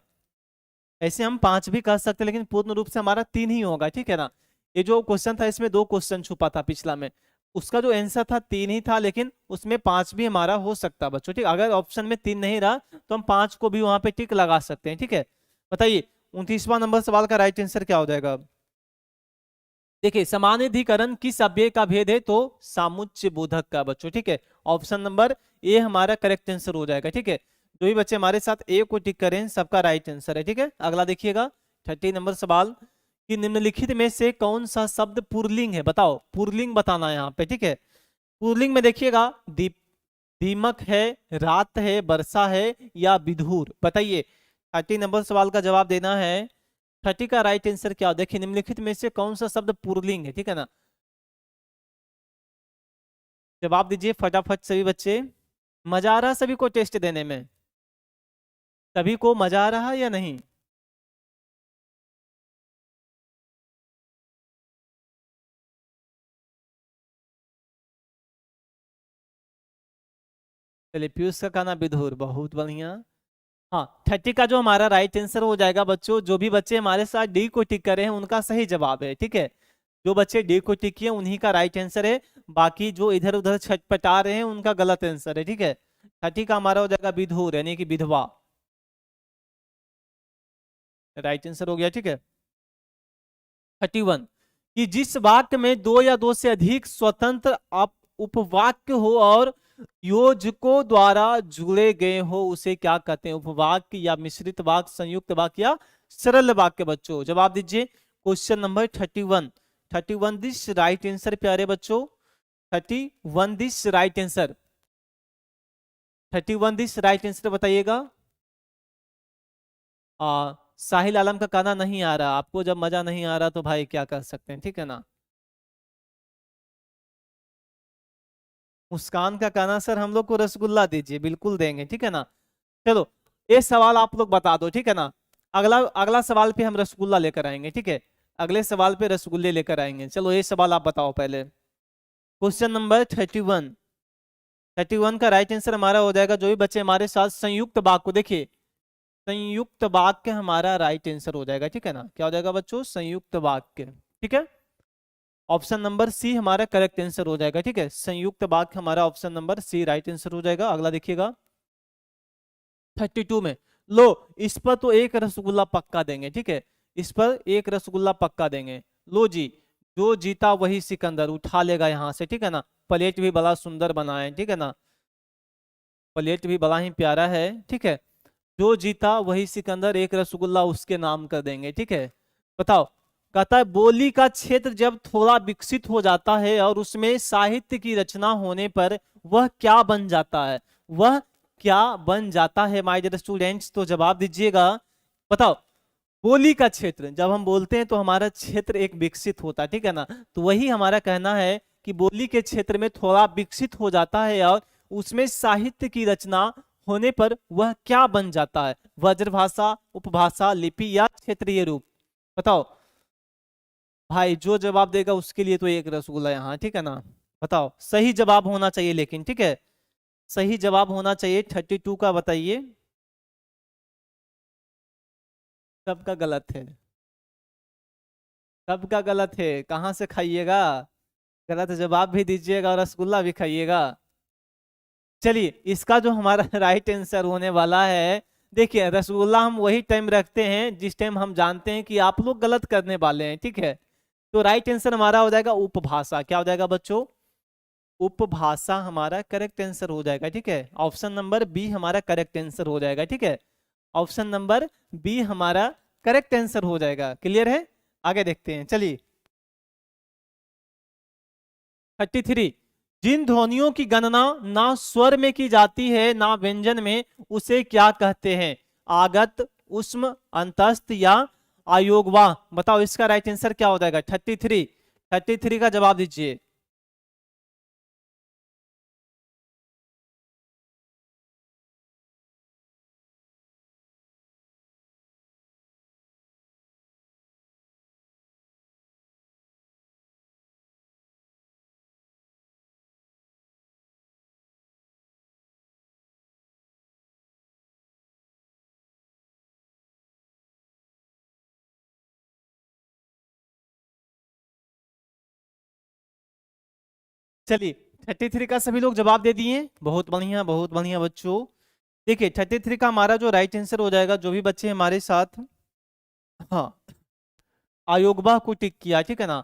ऐसे हम 5 भी कह सकते हैं, लेकिन पूर्ण रूप से हमारा 3 ही होगा, ठीक है ना। ये जो क्वेश्चन था इसमें 2 क्वेश्चन छुपा था पिछला में, उसका जो आंसर था 3 ही था, लेकिन उसमें 5 भी हमारा हो सकता बच्चों, ठीक। अगर ऑप्शन में 3 नहीं रहा तो हम 5 को भी वहां पे टिक लगा सकते हैं, ठीक है। बताइए 29वां नंबर सवाल का राइट आंसर क्या हो जाएगा। देखिए समानाधिकरण किस अव्यय का भेद है, तो सामुच्य बोधक का बच्चों, ठीक है। ऑप्शन नंबर ए हमारा करेक्ट आंसर हो जाएगा, ठीक है। जो भी बच्चे हमारे साथ ए को टिक करें सबका राइट आंसर है, ठीक है। अगला देखिएगा 30 नंबर सवाल कि निम्नलिखित में से कौन सा शब्द पुरलिंग है, बताओ। पुरलिंग बताना है यहाँ पे, ठीक है। पुरलिंग में देखिएगा दीमक है, रात है, वर्षा है या विधुर, बताइए। 30 नंबर सवाल का जवाब देना है। 30 का राइट आंसर क्या हो, देखिए निम्नलिखित में से कौन सा शब्द पुरलिंग है, ठीक है ना। जवाब दीजिए फटाफट सभी बच्चे। मजा आ रहा है सभी को टेस्ट देने में? सभी को मजा आ रहा है या नहीं? चलिए पीयूष का कहना विधुर, बहुत बढ़िया। हाँ 30 का जो हमारा राइट आंसर हो जाएगा बच्चों, जो भी बच्चे हमारे साथ डी को टिक करे हैं उनका सही जवाब है, ठीक है। जो बच्चे डी को टिक किए उन्हीं का राइट आंसर है, बाकी जो इधर उधर छटपटा रहे हैं उनका गलत आंसर है, ठीक है। 30 का हमारा हो जाएगा विधुर यानी कि विधवा, राइट आंसर हो गया, ठीक है। 31 कि जिस वाक्य में दो या दो से अधिक स्वतंत्र उपवाक्य हो और योजकों द्वारा जुड़े गए हो उसे क्या कहते हैं, उपवाक्य या मिश्रित वाक्य, संयुक्त वाक्य या सरल वाक्य बच्चों। जवाब दीजिए question number 31। 31 this right answer प्यारे बच्चों। 31 this right answer. 31 this right answer बताइएगा। साहिल आलम का गाना नहीं आ रहा आपको, जब मजा नहीं आ रहा तो भाई क्या कर सकते हैं, ठीक है ना। मुस्कान का कहना सर हम लोग को रसगुल्ला दीजिए, बिल्कुल देंगे, ठीक है ना। चलो ये सवाल आप लोग बता दो, ठीक है ना। अगला अगला सवाल पे हम रसगुल्ला लेकर आएंगे, ठीक है। अगले सवाल पे रसगुल्ले लेकर आएंगे। चलो ये सवाल आप बताओ पहले। Question number 31। 31 का राइट आंसर हमारा हो जाएगा, जो भी बच्चे हमारे साथ संयुक्त वाक्य को देखिए, संयुक्त वाक्य हमारा राइट आंसर हो जाएगा, ठीक है ना। क्या हो जाएगा बच्चों, संयुक्त वाक्य, ठीक है। ऑप्शन नंबर सी हमारा करेक्ट आंसर हो जाएगा, ठीक है। संयुक्त वाक्य हमारा option number C right answer हो जाएगा। अगला देखिएगा 32 में। लो इस पर तो एक रसगुल्ला पक्का देंगे, ठीक है। इस पर एक रसगुल्ला पक्का देंगे। लो जी, जो जीता वही सिकंदर उठा लेगा यहाँ से, ठीक है ना। प्लेट भी बड़ा सुंदर बना है, ठीक है ना। प्लेट भी बड़ा ही प्यारा है, ठीक है। जो जीता वही सिकंदर, एक रसगुल्ला उसके नाम कर देंगे, ठीक है। बताओ। कहता है बोली का क्षेत्र जब थोड़ा विकसित हो जाता है और उसमें साहित्य की रचना होने पर वह क्या बन जाता है, वह क्या बन जाता है माय डियर स्टूडेंट्स, तो जवाब दीजिएगा। बताओ। बोली का क्षेत्र जब हम बोलते हैं तो हमारा क्षेत्र एक विकसित होता है, ठीक है ना। तो वही हमारा कहना है कि बोली के क्षेत्र में थोड़ा विकसित हो जाता है और उसमें साहित्य की रचना होने पर वह क्या बन जाता है, वज्रभाषा, उपभाषा, लिपि या क्षेत्रीय रूप। बताओ भाई, जो जवाब देगा उसके लिए तो एक रसगुल्ला यहाँ, ठीक है ना। बताओ सही जवाब होना चाहिए लेकिन, ठीक है। सही जवाब होना चाहिए 32 का, बताइए। सबका गलत है, सबका गलत है, कहाँ से खाइएगा। गलत जवाब भी दीजिएगा और रसगुल्ला भी खाइएगा। चलिए इसका जो हमारा राइट आंसर होने वाला है, देखिए रसगुल्ला हम वही टाइम रखते हैं जिस टाइम हम जानते हैं कि आप लोग गलत करने वाले हैं, ठीक है। तो राइट आंसर हमारा हो जाएगा उपभाषा। क्या हो जाएगा बच्चों, उपभाषा हमारा करेक्ट आंसर हो जाएगा, ठीक है। ऑप्शन नंबर बी हमारा करेक्ट आंसर हो जाएगा, ठीक है। ऑप्शन नंबर बी हमारा करेक्ट आंसर हो जाएगा। क्लियर है। आगे देखते हैं, चलिए 33। जिन ध्वनियों की गणना ना स्वर में की जाती है ना व्यंजन में, उसे क्या कहते हैं, आगत, उष्म, अंतस्थ या अयोगवाह। बताओ इसका राइट आंसर क्या हो जाएगा। 33। 33 का जवाब दीजिए। चलिए 33 का सभी लोग जवाब दे दिए, बहुत बढ़िया बच्चों। देखिए 33 का हमारा जो राइट आंसर हो जाएगा, जो भी बच्चे हमारे साथ हाँ आयोगवाह को टिक किया, ठीक है ना,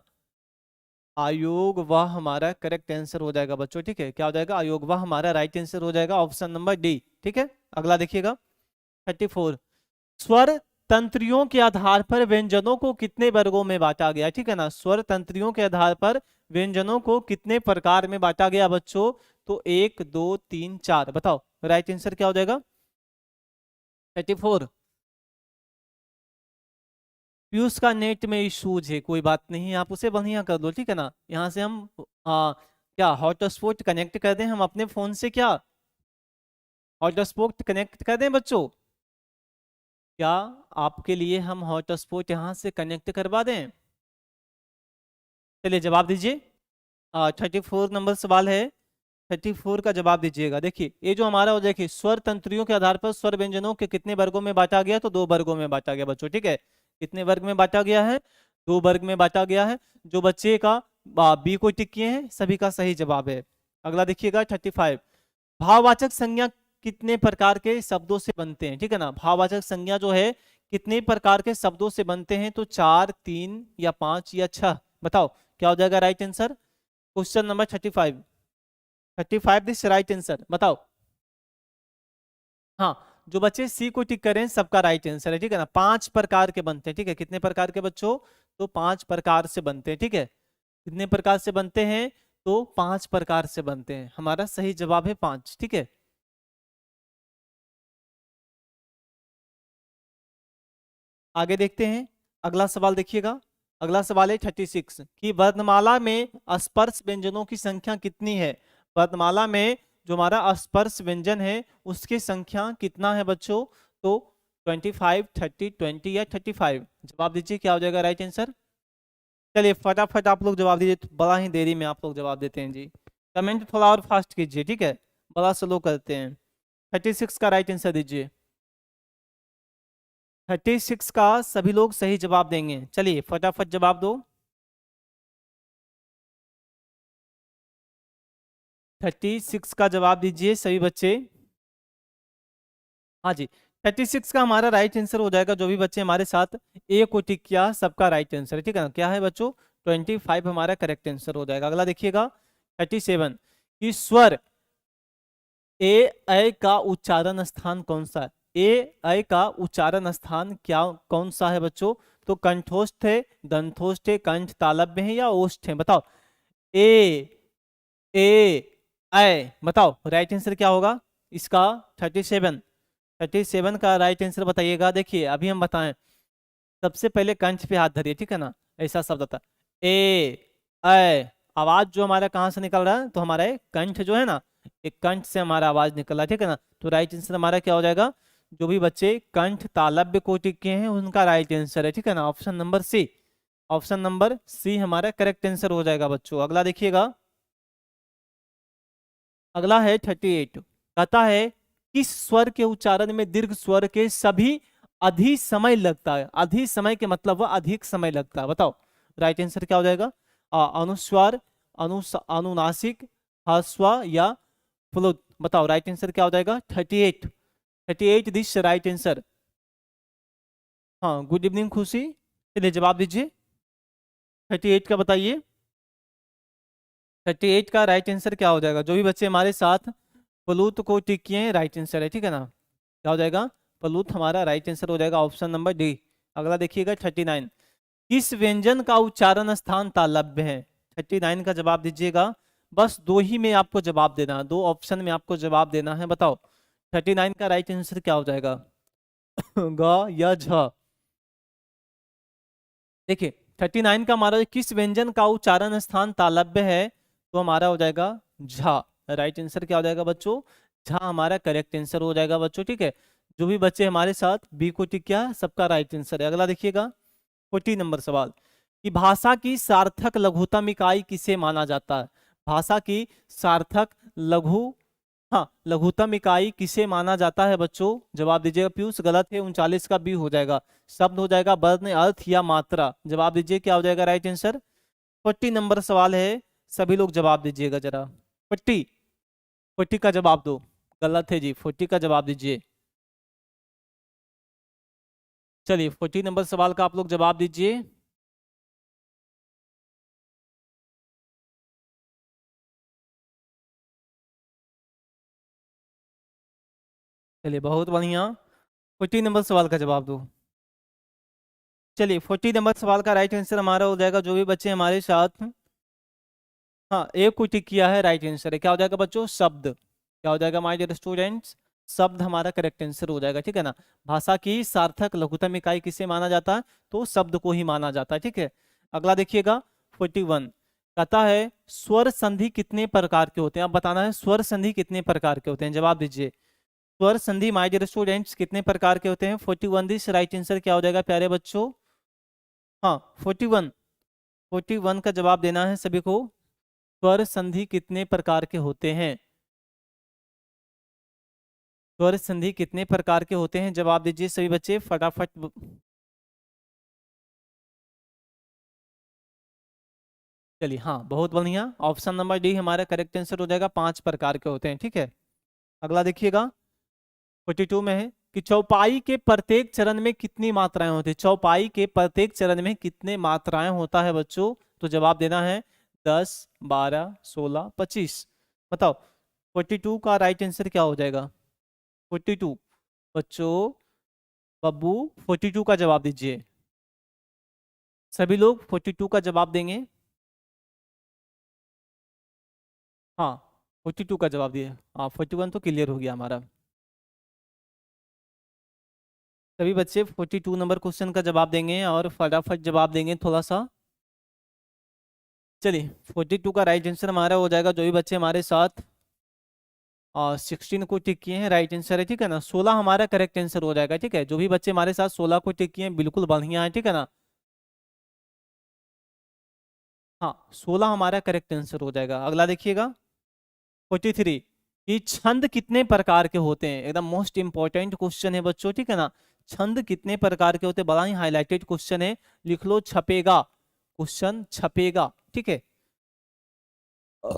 आयोगवाह हमारा करेक्ट आंसर हो जाएगा बच्चों, ठीक है। क्या हो जाएगा, आयोगवाह हमारा राइट आंसर हो जाएगा, ऑप्शन नंबर डी, ठीक है। अगला देखिएगा 34, स्वर तंत्रियों के आधार पर व्यंजनों को कितने वर्गों में बांटा गया, ठीक है ना। स्वर तंत्रियों के आधार पर व्यंजनों को कितने प्रकार में बांटा गया बच्चों, तो 1 2 3 4, बताओ राइट आंसर क्या हो जाएगा 34। पीयूष का नेट में इशूज है, कोई बात नहीं, आप उसे बढ़िया कर दो, ठीक है ना। यहाँ से हम क्या हॉटस्पॉट कनेक्ट कर दें हम अपने फोन से, क्या हॉटस्पॉट कनेक्ट कर दें बच्चों, क्या आपके लिए हम हॉटस्पॉट यहाँ से कनेक्ट करवा दें। चलिए जवाब दीजिए। 34 नंबर सवाल है, 34 का जवाब दीजिएगा। देखिए ये जो हमारा हो, देखिए स्वर तंत्रियों के आधार पर स्वर व्यंजनों के कितने वर्गों में बांटा गया, तो 2 वर्गों में बांटा गया बच्चों, ठीक है। कितने वर्ग में बांटा गया है, 2 वर्ग में बांटा गया है। जो बच्चे का बी को टिक किए हैं सभी का सही जवाब है। अगला देखिएगा 35, भाववाचक संज्ञा कितने प्रकार के शब्दों से बनते हैं, ठीक है ना। भाववाचक संज्ञा जो है कितने प्रकार के शब्दों से बनते हैं, तो 4 3 या 5 या 6, बताओ क्या हो जाएगा right answer. Question number 35, 35 this right answer, बताओ। हाँ, जो बच्चे सी को टिक करें सबका राइट आंसर है, ठीक है ना। 5 प्रकार के बनते हैं, ठीक है। कितने प्रकार के बच्चों, तो 5 प्रकार से बनते हैं, ठीक है। कितने प्रकार से बनते हैं, तो 5 प्रकार से बनते हैं, हमारा सही जवाब है 5, ठीक है। आगे देखते हैं, अगला सवाल देखिएगा। अगला सवाल है 36 कि वर्णमाला में स्पर्श व्यंजनों की संख्या कितनी है। वर्णमाला में जो हमारा स्पर्श व्यंजन है उसकी संख्या कितना है बच्चों, तो 25 30 20 या 35, जवाब दीजिए क्या हो जाएगा राइट आंसर। चलिए फटाफट आप लोग जवाब दीजिए, बड़ा ही देरी में आप लोग जवाब देते हैं जी। कमेंट थोड़ा और फास्ट कीजिए, ठीक है, बड़ा स्लो करते हैं। 36 का राइट आंसर दीजिए। 36 का सभी लोग सही जवाब देंगे, चलिए फटाफट जवाब दो। 36 का जवाब दीजिए सभी बच्चे। हाँ जी, 36 का हमारा राइट आंसर हो जाएगा, जो भी बच्चे हमारे साथ ए को टिक किया सबका राइट आंसर है, ठीक है ना। क्या है बच्चों, 25 हमारा करेक्ट आंसर हो जाएगा। अगला देखिएगा 37 कि स्वर ए ऐ का उच्चारण स्थान कौन सा है। ए ऐ का उच्चारण स्थान क्या कौन सा है बच्चों, तो कंठोष्ठ है, दंथोष्ठ है, कंठ तालव्य है या ओष्ठ है, बताओ। ए ए ऐ, बताओ राइट आंसर क्या होगा इसका। 37, 37 का राइट आंसर बताइएगा। देखिए अभी हम बताएं, सबसे पहले कंठ पे हाथ धरिए, ठीक है ना। ऐसा शब्द आता है ए ऐ, आवाज जो हमारा कहाँ से निकल रहा है, तो हमारा कंठ जो है ना, एक कंठ से हमारा आवाज निकल रहा है, ठीक है ना। तो राइट आंसर हमारा क्या हो जाएगा, जो भी बच्चे कंठ तालव्य कोटि के हैं उनका राइट आंसर है, ठीक है ना, option number C. Option number C हमारा करेक्ट आंसर हो जाएगा बच्चों। अगला देखिएगा, अगला है 38, कहता है किस स्वर के उच्चारण में दीर्घ स्वर के सभी अधिक समय लगता है। अधिक समय के मतलब वह अधिक समय लगता है, बताओ राइट आंसर क्या हो जाएगा। अनुस्वार, अनुनासिक, ह्रस्व या फ्लुत, बताओ राइट आंसर क्या हो जाएगा। 38, 38 दिस राइट आंसर। हाँ गुड इवनिंग खुशी, चलिए जवाब दीजिए 38 का बताइए। 38 का राइट आंसर क्या हो जाएगा, जो भी बच्चे हमारे साथ प्लूत को टिक किए हैं राइट आंसर है, ठीक है ना। क्या हो जाएगा, प्लूत हमारा राइट आंसर हो जाएगा, ऑप्शन नंबर डी। अगला देखिएगा 39, किस व्यंजन का उच्चारण स्थान तालव्य है। 39 का जवाब दीजिएगा, बस 2 ही में आपको जवाब देना है, 2 ऑप्शन में आपको जवाब देना है, बताओ 39 का राइट आंसर क्या हो जाएगा। ग या झ, देखिए 39 का हमारा किस व्यंजन का उच्चारण स्थान तालव्य है, तो हमारा हो जाएगा झा। राइट आंसर क्या हो जाएगा बच्चों, झा हमारा करेक्ट आंसर हो जाएगा बच्चों, ठीक है। जो भी बच्चे हमारे साथ बी को टिक किया सबका राइट आंसर है। अगला देखिएगा 40 नंबर सवाल कि भाषा की सार्थक लघुत्तम इकाई किसे माना जाता है। भाषा की सार्थक लघु हाँ लघुत्तम इकाई किसे माना जाता है बच्चों, जवाब दीजिएगा। पीयूष गलत है, 39 का बी हो जाएगा, शब्द हो जाएगा वर्ण, अर्थ या मात्रा, जवाब दीजिए क्या हो जाएगा राइट आंसर। 40 नंबर सवाल है, सभी लोग जवाब दीजिएगा जरा। 40, 40 का जवाब दो। गलत है जी, 40 का जवाब दीजिए। चलिए 40 नंबर सवाल का आप लोग जवाब दीजिए। चलिए बहुत बढ़िया, 40 नंबर सवाल का जवाब दो। चलिए 40 नंबर सवाल का राइट आंसर हमारा हो जाएगा, जो भी बच्चे हमारे साथ, हाँ एक को टिक किया है, राइट आंसर है। क्या हो जाएगा बच्चों? शब्द। क्या हो जाएगा माय डियर स्टूडेंट्स? शब्द हमारा करेक्ट आंसर हो जाएगा, ठीक है ना। भाषा की सार्थक लघुतम इकाई किसे माना जाता है? तो शब्द को ही माना जाता है, ठीक है। अगला देखिएगा 41, कहता है स्वर संधि कितने प्रकार के होते हैं? अब बताना है स्वर संधि कितने प्रकार के होते हैं, जवाब दीजिए। स्वर संधि माय डियर स्टूडेंट्स कितने प्रकार के होते हैं? 41 दिस राइट आंसर क्या हो जाएगा प्यारे बच्चों? हाँ 41, 41 का जवाब देना है सभी को। स्वर संधि कितने प्रकार के होते हैं? स्वर संधि कितने प्रकार के होते हैं, जवाब दीजिए सभी बच्चे फटाफट। चलिए हाँ बहुत बढ़िया, ऑप्शन नंबर डी हमारा करेक्ट आंसर हो जाएगा, 5 प्रकार के होते हैं, ठीक है। अगला देखिएगा 42 में है कि चौपाई के प्रत्येक चरण में कितनी मात्राएं होती है? चौपाई के प्रत्येक चरण में कितने मात्राएं होता है बच्चों? तो जवाब देना है 10, 12, 16, 25। बताओ 42 का राइट आंसर क्या हो जाएगा? 42 बच्चों, बब्बू 42 का जवाब दीजिए। सभी लोग 42 का जवाब देंगे। हाँ 42 का जवाब दिए। हाँ 41 तो क्लियर हो गया हमारा। सभी बच्चे 42 नंबर क्वेश्चन का जवाब देंगे और फटाफट जवाब देंगे थोड़ा सा। चलिए 42 का राइट आंसर हमारा हो जाएगा, जो भी बच्चे हमारे साथ 16 को टिक किए हैं राइट आंसर है, ठीक है ना। 16 हमारा करेक्ट आंसर हो जाएगा, ठीक है। जो भी बच्चे हमारे साथ 16 को टिक किए हैं बिल्कुल बढ़िया है, ठीक है ना। हाँ 16 हमारा करेक्ट आंसर हो जाएगा। अगला देखिएगा 43, कि छंद कितने प्रकार के होते हैं? एकदम मोस्ट इंपॉर्टेंट क्वेश्चन है बच्चों, ठीक है ना। छंद कितने प्रकार के होते हैं? बड़ा ही हाईलाइटेड क्वेश्चन है, लिख लो छपेगा, क्वेश्चन छपेगा, ठीक है। अ,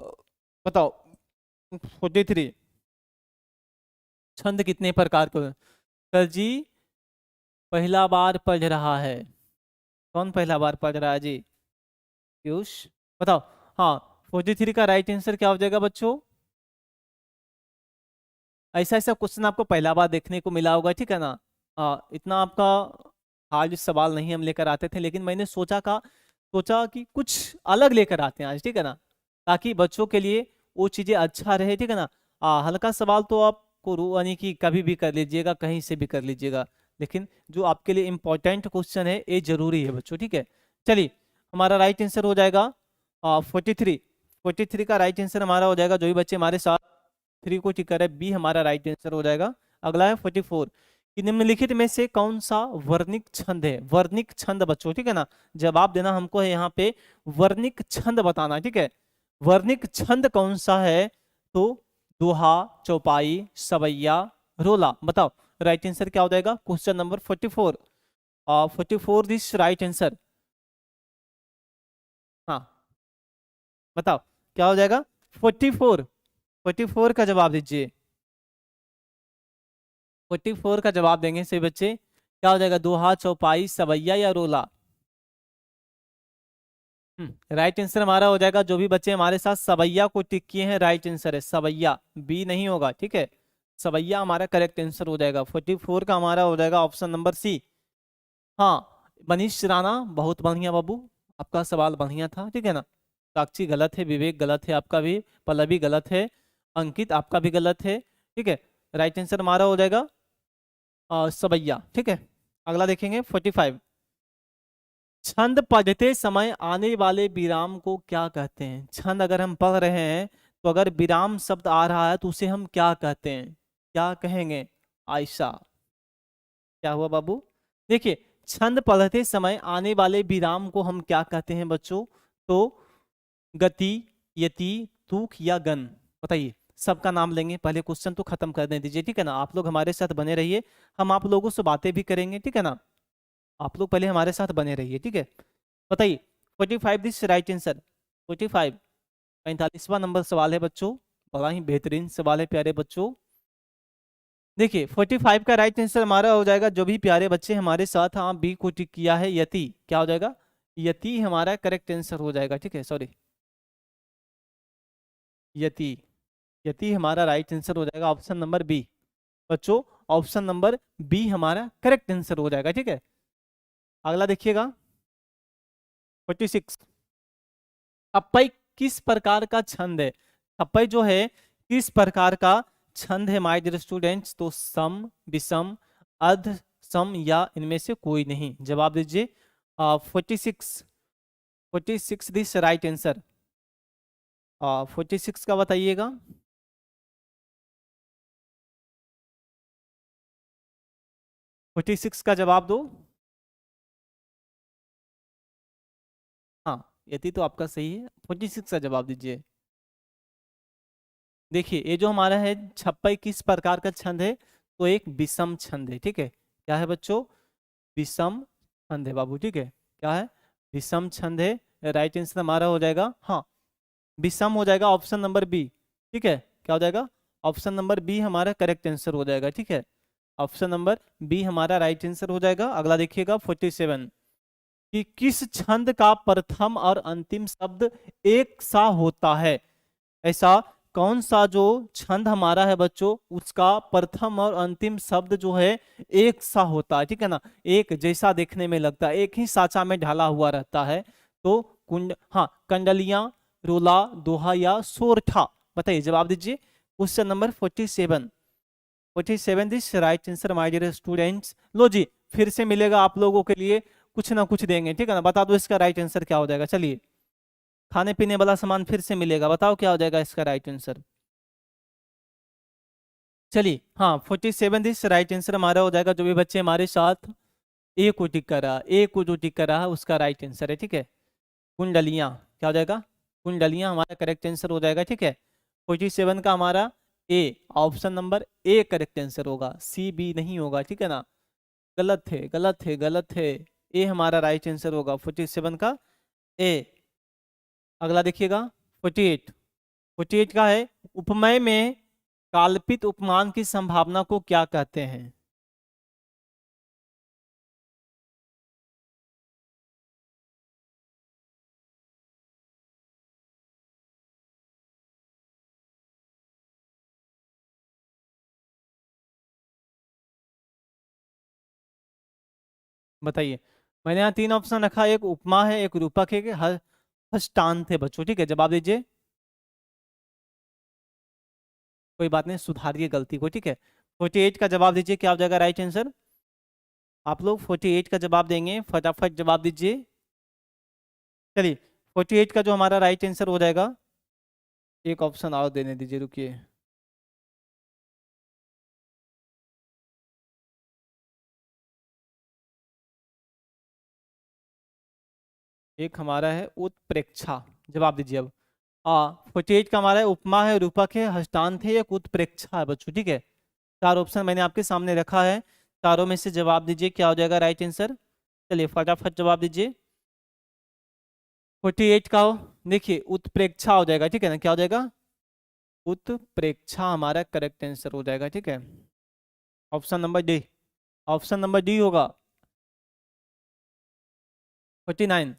बताओ 43, छंद कितने प्रकार के होते हैं? सर जी पहला बार पढ़ रहा है। कौन पहला बार पढ़ रहा है जी? पीयूष बताओ। हाँ 43 का राइट आंसर क्या हो जाएगा बच्चों? ऐसा ऐसा क्वेश्चन आपको पहला बार देखने को मिला होगा, ठीक है ना। इतना आपका हार्ड सवाल नहीं हम लेकर आते थे, लेकिन मैंने सोचा कि कुछ अलग लेकर आते हैं आज, ठीक है ना, ताकि बच्चों के लिए वो चीजें अच्छा रहे, ठीक है ना। हल्का सवाल तो आपको यानी कि कभी भी कर लीजिएगा, कहीं से भी कर लीजिएगा, लेकिन जो आपके लिए इंपॉर्टेंट क्वेश्चन है ये जरूरी है बच्चों, ठीक है। चलिए हमारा राइट आंसर हो जाएगा 43, 43 का राइट आंसर हमारा हो जाएगा, जो भी बच्चे हमारे साथ 3 को टिक करे बी हमारा राइट आंसर हो जाएगा। अगला है 44, कि निम्नलिखित में से कौन सा वर्णिक छंद है? वर्णिक छंद बच्चों, ठीक है ना। जवाब देना हमको है यहाँ पे, वर्णिक छंद बताना, ठीक है। वर्णिक छंद कौन सा है? तो दोहा, चौपाई, सवैया, रोला। बताओ राइट आंसर क्या हो जाएगा? Question number 44, 44 this right answer. हाँ बताओ क्या हो जाएगा? 44, 44 का जवाब दीजिए। 44 का जवाब देंगे सभी बच्चे। क्या हो जाएगा? दोहा, चौपाई, सवैया या रोला? राइट आंसर हमारा हो जाएगा, जो भी बच्चे हमारे साथ सवैया को टिक किए हैं राइट आंसर है सवैया, बी नहीं होगा, ठीक है। सवैया हमारा करेक्ट आंसर हो जाएगा। 44 का हमारा हो जाएगा ऑप्शन नंबर सी। हाँ मनीष राणा बहुत बढ़िया बाबू, आपका सवाल बढ़िया था, ठीक है ना। साक्षी गलत है, विवेक गलत है, आपका भी, पल्लवी गलत है, अंकित आपका भी गलत है, ठीक है। राइट आंसर हमारा हो जाएगा सवैया, ठीक है। अगला देखेंगे 45, छंद पढ़ते समय आने वाले विराम को क्या कहते हैं? छंद अगर हम पढ़ रहे हैं तो अगर विराम शब्द आ रहा है तो उसे हम क्या कहते हैं? क्या कहेंगे आयशा? क्या हुआ बाबू? देखिए छंद पढ़ते समय आने वाले विराम को हम क्या कहते हैं बच्चों? तो गति, यति, तुक या गण? बताइए, सबका नाम लेंगे, पहले क्वेश्चन तो खत्म कर दे दीजिए, ठीक है ना। आप लोग हमारे साथ बने रहिए, हम आप लोगों से बातें भी करेंगे, ठीक है ना। आप लोग पहले हमारे साथ बने रहिए, ठीक है। बताइए 45 दिस राइट आंसर, 45। 45वां नंबर सवाल है बच्चों, बड़ा ही बेहतरीन सवाल है प्यारे बच्चों। देखिए 45 का राइट आंसर हमारा हो जाएगा, जो भी प्यारे बच्चे हमारे साथ हाँ बी को टिक किया है, यति क्या हो जाएगा, यति हमारा करेक्ट आंसर हो जाएगा। ठीक है, सॉरी, यति, यति हमारा राइट आंसर हो जाएगा, ऑप्शन नंबर बी बच्चों, ऑप्शन नंबर बी हमारा करेक्ट आंसर हो जाएगा। ठीक है, अगला देखिएगा 46, छप्पई किस प्रकार का छंद है, छप्पई जो है किस प्रकार का छंद है माय डियर स्टूडेंट्स, तो सम, विषम, अर्ध सम या इनमें से कोई नहीं। जवाब दीजिए 46, 46 दिस राइट आंसर, 46 का बताइएगा। 46 का जवाब दो। हाँ, यदि तो आपका सही है, 46 का जवाब दीजिए। देखिए ये जो हमारा है छप्पई किस प्रकार का छंद है, तो एक विषम छंद है। ठीक है, क्या है बच्चों, विषम छंद है बाबू। ठीक है, क्या है, विषम छंद है, राइट आंसर हमारा हो जाएगा हाँ विषम हो जाएगा, ऑप्शन नंबर बी। ठीक है, क्या हो जाएगा, ऑप्शन नंबर बी हमारा करेक्ट आंसर हो जाएगा। ठीक है, ऑप्शन नंबर बी हमारा राइट आंसर हो जाएगा। अगला देखिएगा 47, कि किस छंद का प्रथम और अंतिम शब्द एक सा होता है, ऐसा कौन सा जो छंद हमारा है बच्चों, उसका प्रथम और अंतिम शब्द जो है एक सा होता है। ठीक है ना, एक जैसा देखने में लगता है, एक ही साचा में ढाला हुआ रहता है। तो कुंड, हाँ, कंडलियां, रोला, दोहा या सोरठा, बताइए जवाब दीजिए। Question number 47, 47 this right answer my dear students. लो जी, फिर से मिलेगा आप लोगों के लिए, कुछ ना कुछ देंगे। ठीक है ना, बता दो इसका राइट आंसर क्या हो जाएगा। चलिए, खाने पीने वाला सामान फिर से मिलेगा, बताओ क्या हो जाएगा इसका राइट आंसर। चलिए हाँ 47 दिस राइट आंसर हमारा हो जाएगा, जो भी बच्चे हमारे साथ ए को टिक कर रहा, ए को जो टिक कर रहा है उसका राइट आंसर है। ठीक है, कुंडलियां क्या हो जाएगा, कुंडलियां हमारा करेक्ट आंसर हो जाएगा। ठीक है, 47 का हमारा A, option number A correct answer होगा, सी बी नहीं होगा। ठीक है ना, गलत है, गलत है, गलत है, ए हमारा राइट आंसर होगा 47 का ए। अगला देखिएगा 48, 48 का है, उपमेय में काल्पित उपमान की संभावना को क्या कहते हैं। बताइए, मैंने यहाँ तीन ऑप्शन रखा, एक उपमा है, एक रूपक है, हस्तांत है बच्चों। ठीक है, जवाब दीजिए। कोई बात नहीं, सुधारिए गलती को। ठीक है, 48 का जवाब दीजिए, क्या हो जाएगा राइट आंसर। आप लोग 48 का जवाब देंगे, फटाफट जवाब दीजिए। चलिए 48 का जो हमारा राइट आंसर हो जाएगा, एक ऑप्शन और देने दीजिए, रुकिए। एक हमारा है उत्प्रेक्षा, जवाब दीजिए अब। 48 का हमारा है उपमा है, रूपक है, हस्तांत है, एक उत्प्रेक्षा है बच्चों। ठीक है, चार ऑप्शन मैंने आपके सामने रखा है, चारों में से जवाब दीजिए, क्या हो जाएगा राइट आंसर। चलिए फटाफट जवाब दीजिए। 48 का हो, देखिए उत्प्रेक्षा हो जाएगा। ठीक है ना, क्या हो जाएगा, उत्प्रेक्षा हमारा करेक्ट आंसर हो जाएगा। ठीक है, option number D, option number D होगा। 49,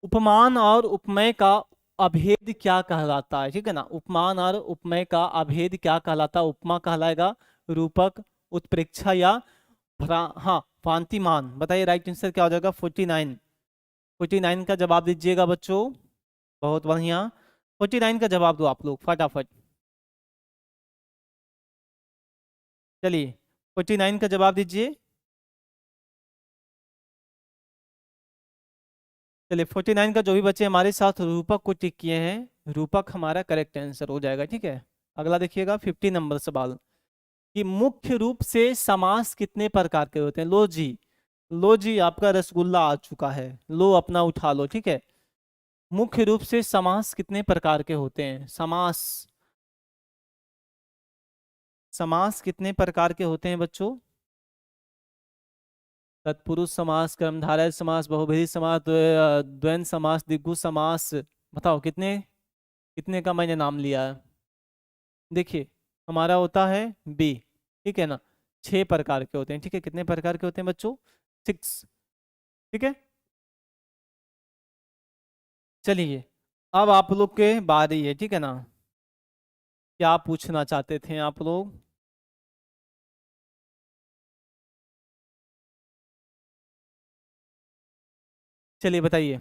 उपमान और उपमेय का अभेद क्या कहलाता है। ठीक है ना, उपमान और उपमेय का अभेद क्या कहलाता है, उपमा कहलाएगा, रूपक, उत्प्रेक्षा या हाँ भांतिमान। बताइए राइट आंसर क्या हो जाएगा। 49, 49 का जवाब दीजिएगा बच्चों, बहुत बढ़िया, 49 का जवाब दो आप लोग फटाफट। चलिए 49 का जवाब दीजिए। चलिए 49 का जो भी बच्चे हमारे साथ रूपक को टिक किए हैं, रूपक हमारा करेक्ट आंसर हो जाएगा। ठीक है, अगला देखिएगा 50 नंबर सवाल, कि मुख्य रूप से समास कितने प्रकार के होते हैं। लो जी, लो जी, आपका रसगुल्ला आ चुका है, लो अपना उठा लो। ठीक है, मुख्य रूप से समास कितने प्रकार के होते हैं, समास, समास कितने प्रकार के होते हैं बच्चों। तत्पुरुष समास, कर्मधारय समास, बहुब्रीहि समास, द्वंद्व समास, द्विगु समास, बताओ कितने। कितने का मैंने नाम लिया है। देखिए हमारा होता है बी, ठीक है ना। 6 प्रकार के होते हैं, ठीक है। कितने प्रकार के होते हैं बच्चों? 6, ठीक है। चलिए अब आप लोग के बारी है, ठीक है ना। क्या पूछना चाहते थे आप लोग? चलिए बताइए।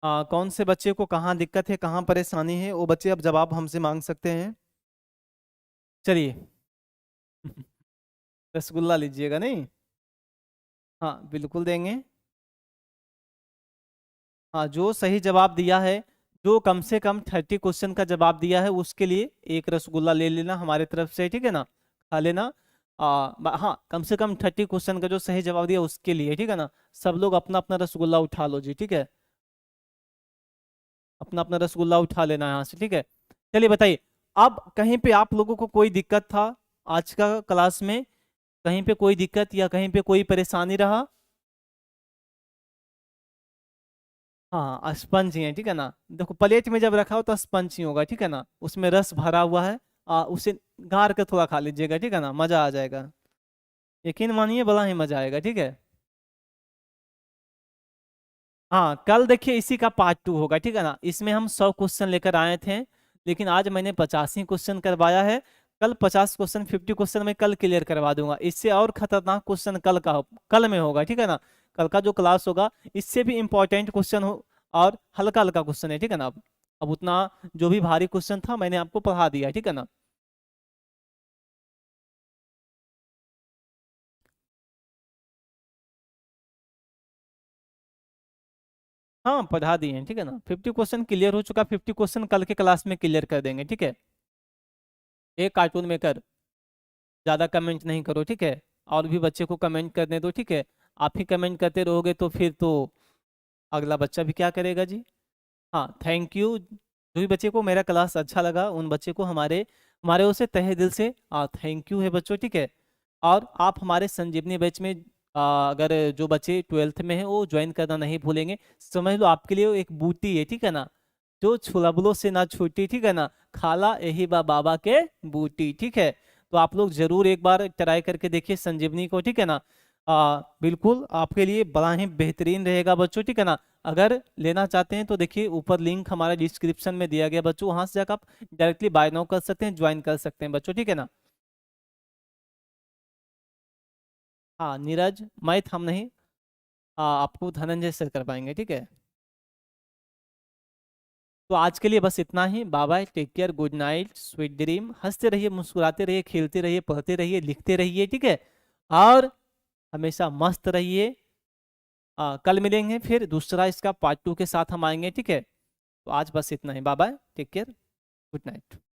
कौन से बच्चे को कहाँ दिक्कत है, कहाँ परेशानी है, वो बच्चे अब जवाब हमसे मांग सकते हैं। चलिए रसगुल्ला लीजिएगा नहीं? हाँ बिल्कुल देंगे। हाँ जो सही जवाब दिया है, जो कम से कम 30 क्वेश्चन का जवाब दिया है, उसके लिए एक रसगुल्ला ले लेना हमारे तरफ से, ठीक है ना। खा लेना। हाँ कम से कम 30 क्वेश्चन का जो सही जवाब दिया उसके लिए, ठीक है ना। सब लोग अपना अपना रसगुल्ला उठा लो जी, ठीक है। अपना अपना रसगुल्ला उठा लेना यहाँ से, ठीक है। चलिए बताइए। अब कहीं पे आप लोगों को कोई दिक्कत था आज का क्लास में? कहीं पे कोई दिक्कत या कहीं पे कोई परेशानी रहा? हाँ स्पंज ही है, ठीक है ना। देखो प्लेट में जब रखा हो तो स्पंज ही होगा, ठीक है ना। उसमें रस भरा हुआ है। उसे गार के थोड़ा खा लीजिएगा, ठीक है ना, मजा आ जाएगा। यकीन मानिए बड़ा ही मजा आएगा, ठीक है। हाँ कल देखिए इसी का पार्ट 2 होगा, ठीक है ना। इसमें हम 100 क्वेश्चन लेकर आए थे, लेकिन आज मैंने 85 क्वेश्चन करवाया है। कल 50 क्वेश्चन, 50 क्वेश्चन मैं कल क्लियर करवा दूंगा। इससे और खतरनाक क्वेश्चन कल में होगा, ठीक है ना। कल का जो क्लास होगा इससे भी इम्पोर्टेंट क्वेश्चन हो, और हल्का हल्का क्वेश्चन है, ठीक है ना। अब उतना जो भी भारी क्वेश्चन था मैंने आपको पढ़ा दिया, ठीक है ना। हाँ पढ़ा दिए हैं, ठीक है ना। 50 क्वेश्चन क्लियर हो चुका, 50 क्वेश्चन कल के क्लास में क्लियर कर देंगे, ठीक है। एक कार्टून में कर, ज्यादा कमेंट नहीं करो, ठीक है। और भी बच्चे को कमेंट करने दो, ठीक है। आप ही कमेंट करते रहोगे तो फिर तो अगला बच्चा भी क्या करेगा जी। हाँ थैंक यू। जो भी बच्चे को मेरा क्लास अच्छा लगा उन बच्चे को हमारे हमारे ओर से तहे दिल से थैंक यू है बच्चों, ठीक है। और आप हमारे संजीवनी बैच में अगर जो बच्चे 12th में है वो ज्वाइन करना नहीं भूलेंगे। समझ लो आपके लिए वो एक बूटी है, ठीक है ना। जो छुलबुलों से ना छूटी, ठीक है ना। खाला यही बाबा के बूटी, ठीक है। तो आप लोग जरूर एक बार ट्राई करके देखिए संजीवनी को, ठीक है ना। बिल्कुल आपके लिए बड़ा ही बेहतरीन रहेगा बच्चों, ठीक है ना। अगर लेना चाहते हैं तो देखिए ऊपर लिंक हमारा डिस्क्रिप्शन में दिया गया बच्चों, वहां से जाकर आप डायरेक्टली बाय नाउ कर सकते हैं, ज्वाइन कर सकते हैं बच्चों, ठीक है ना। हाँ नीरज मैथ हम नहीं, आपको धनंजय सर कर पाएंगे, ठीक है। तो आज के लिए बस इतना ही। Bye bye, take care, good night, sweet dream. हंसते रहिए, मुस्कुराते रहिए, खेलते रहिए, पढ़ते रहिए, लिखते रहिए, ठीक है। और हमेशा मस्त रहिए। कल मिलेंगे फिर दूसरा इसका पार्ट 2 के साथ हम आएंगे, ठीक है। तो आज बस इतना ही। Bye bye, take care, good night.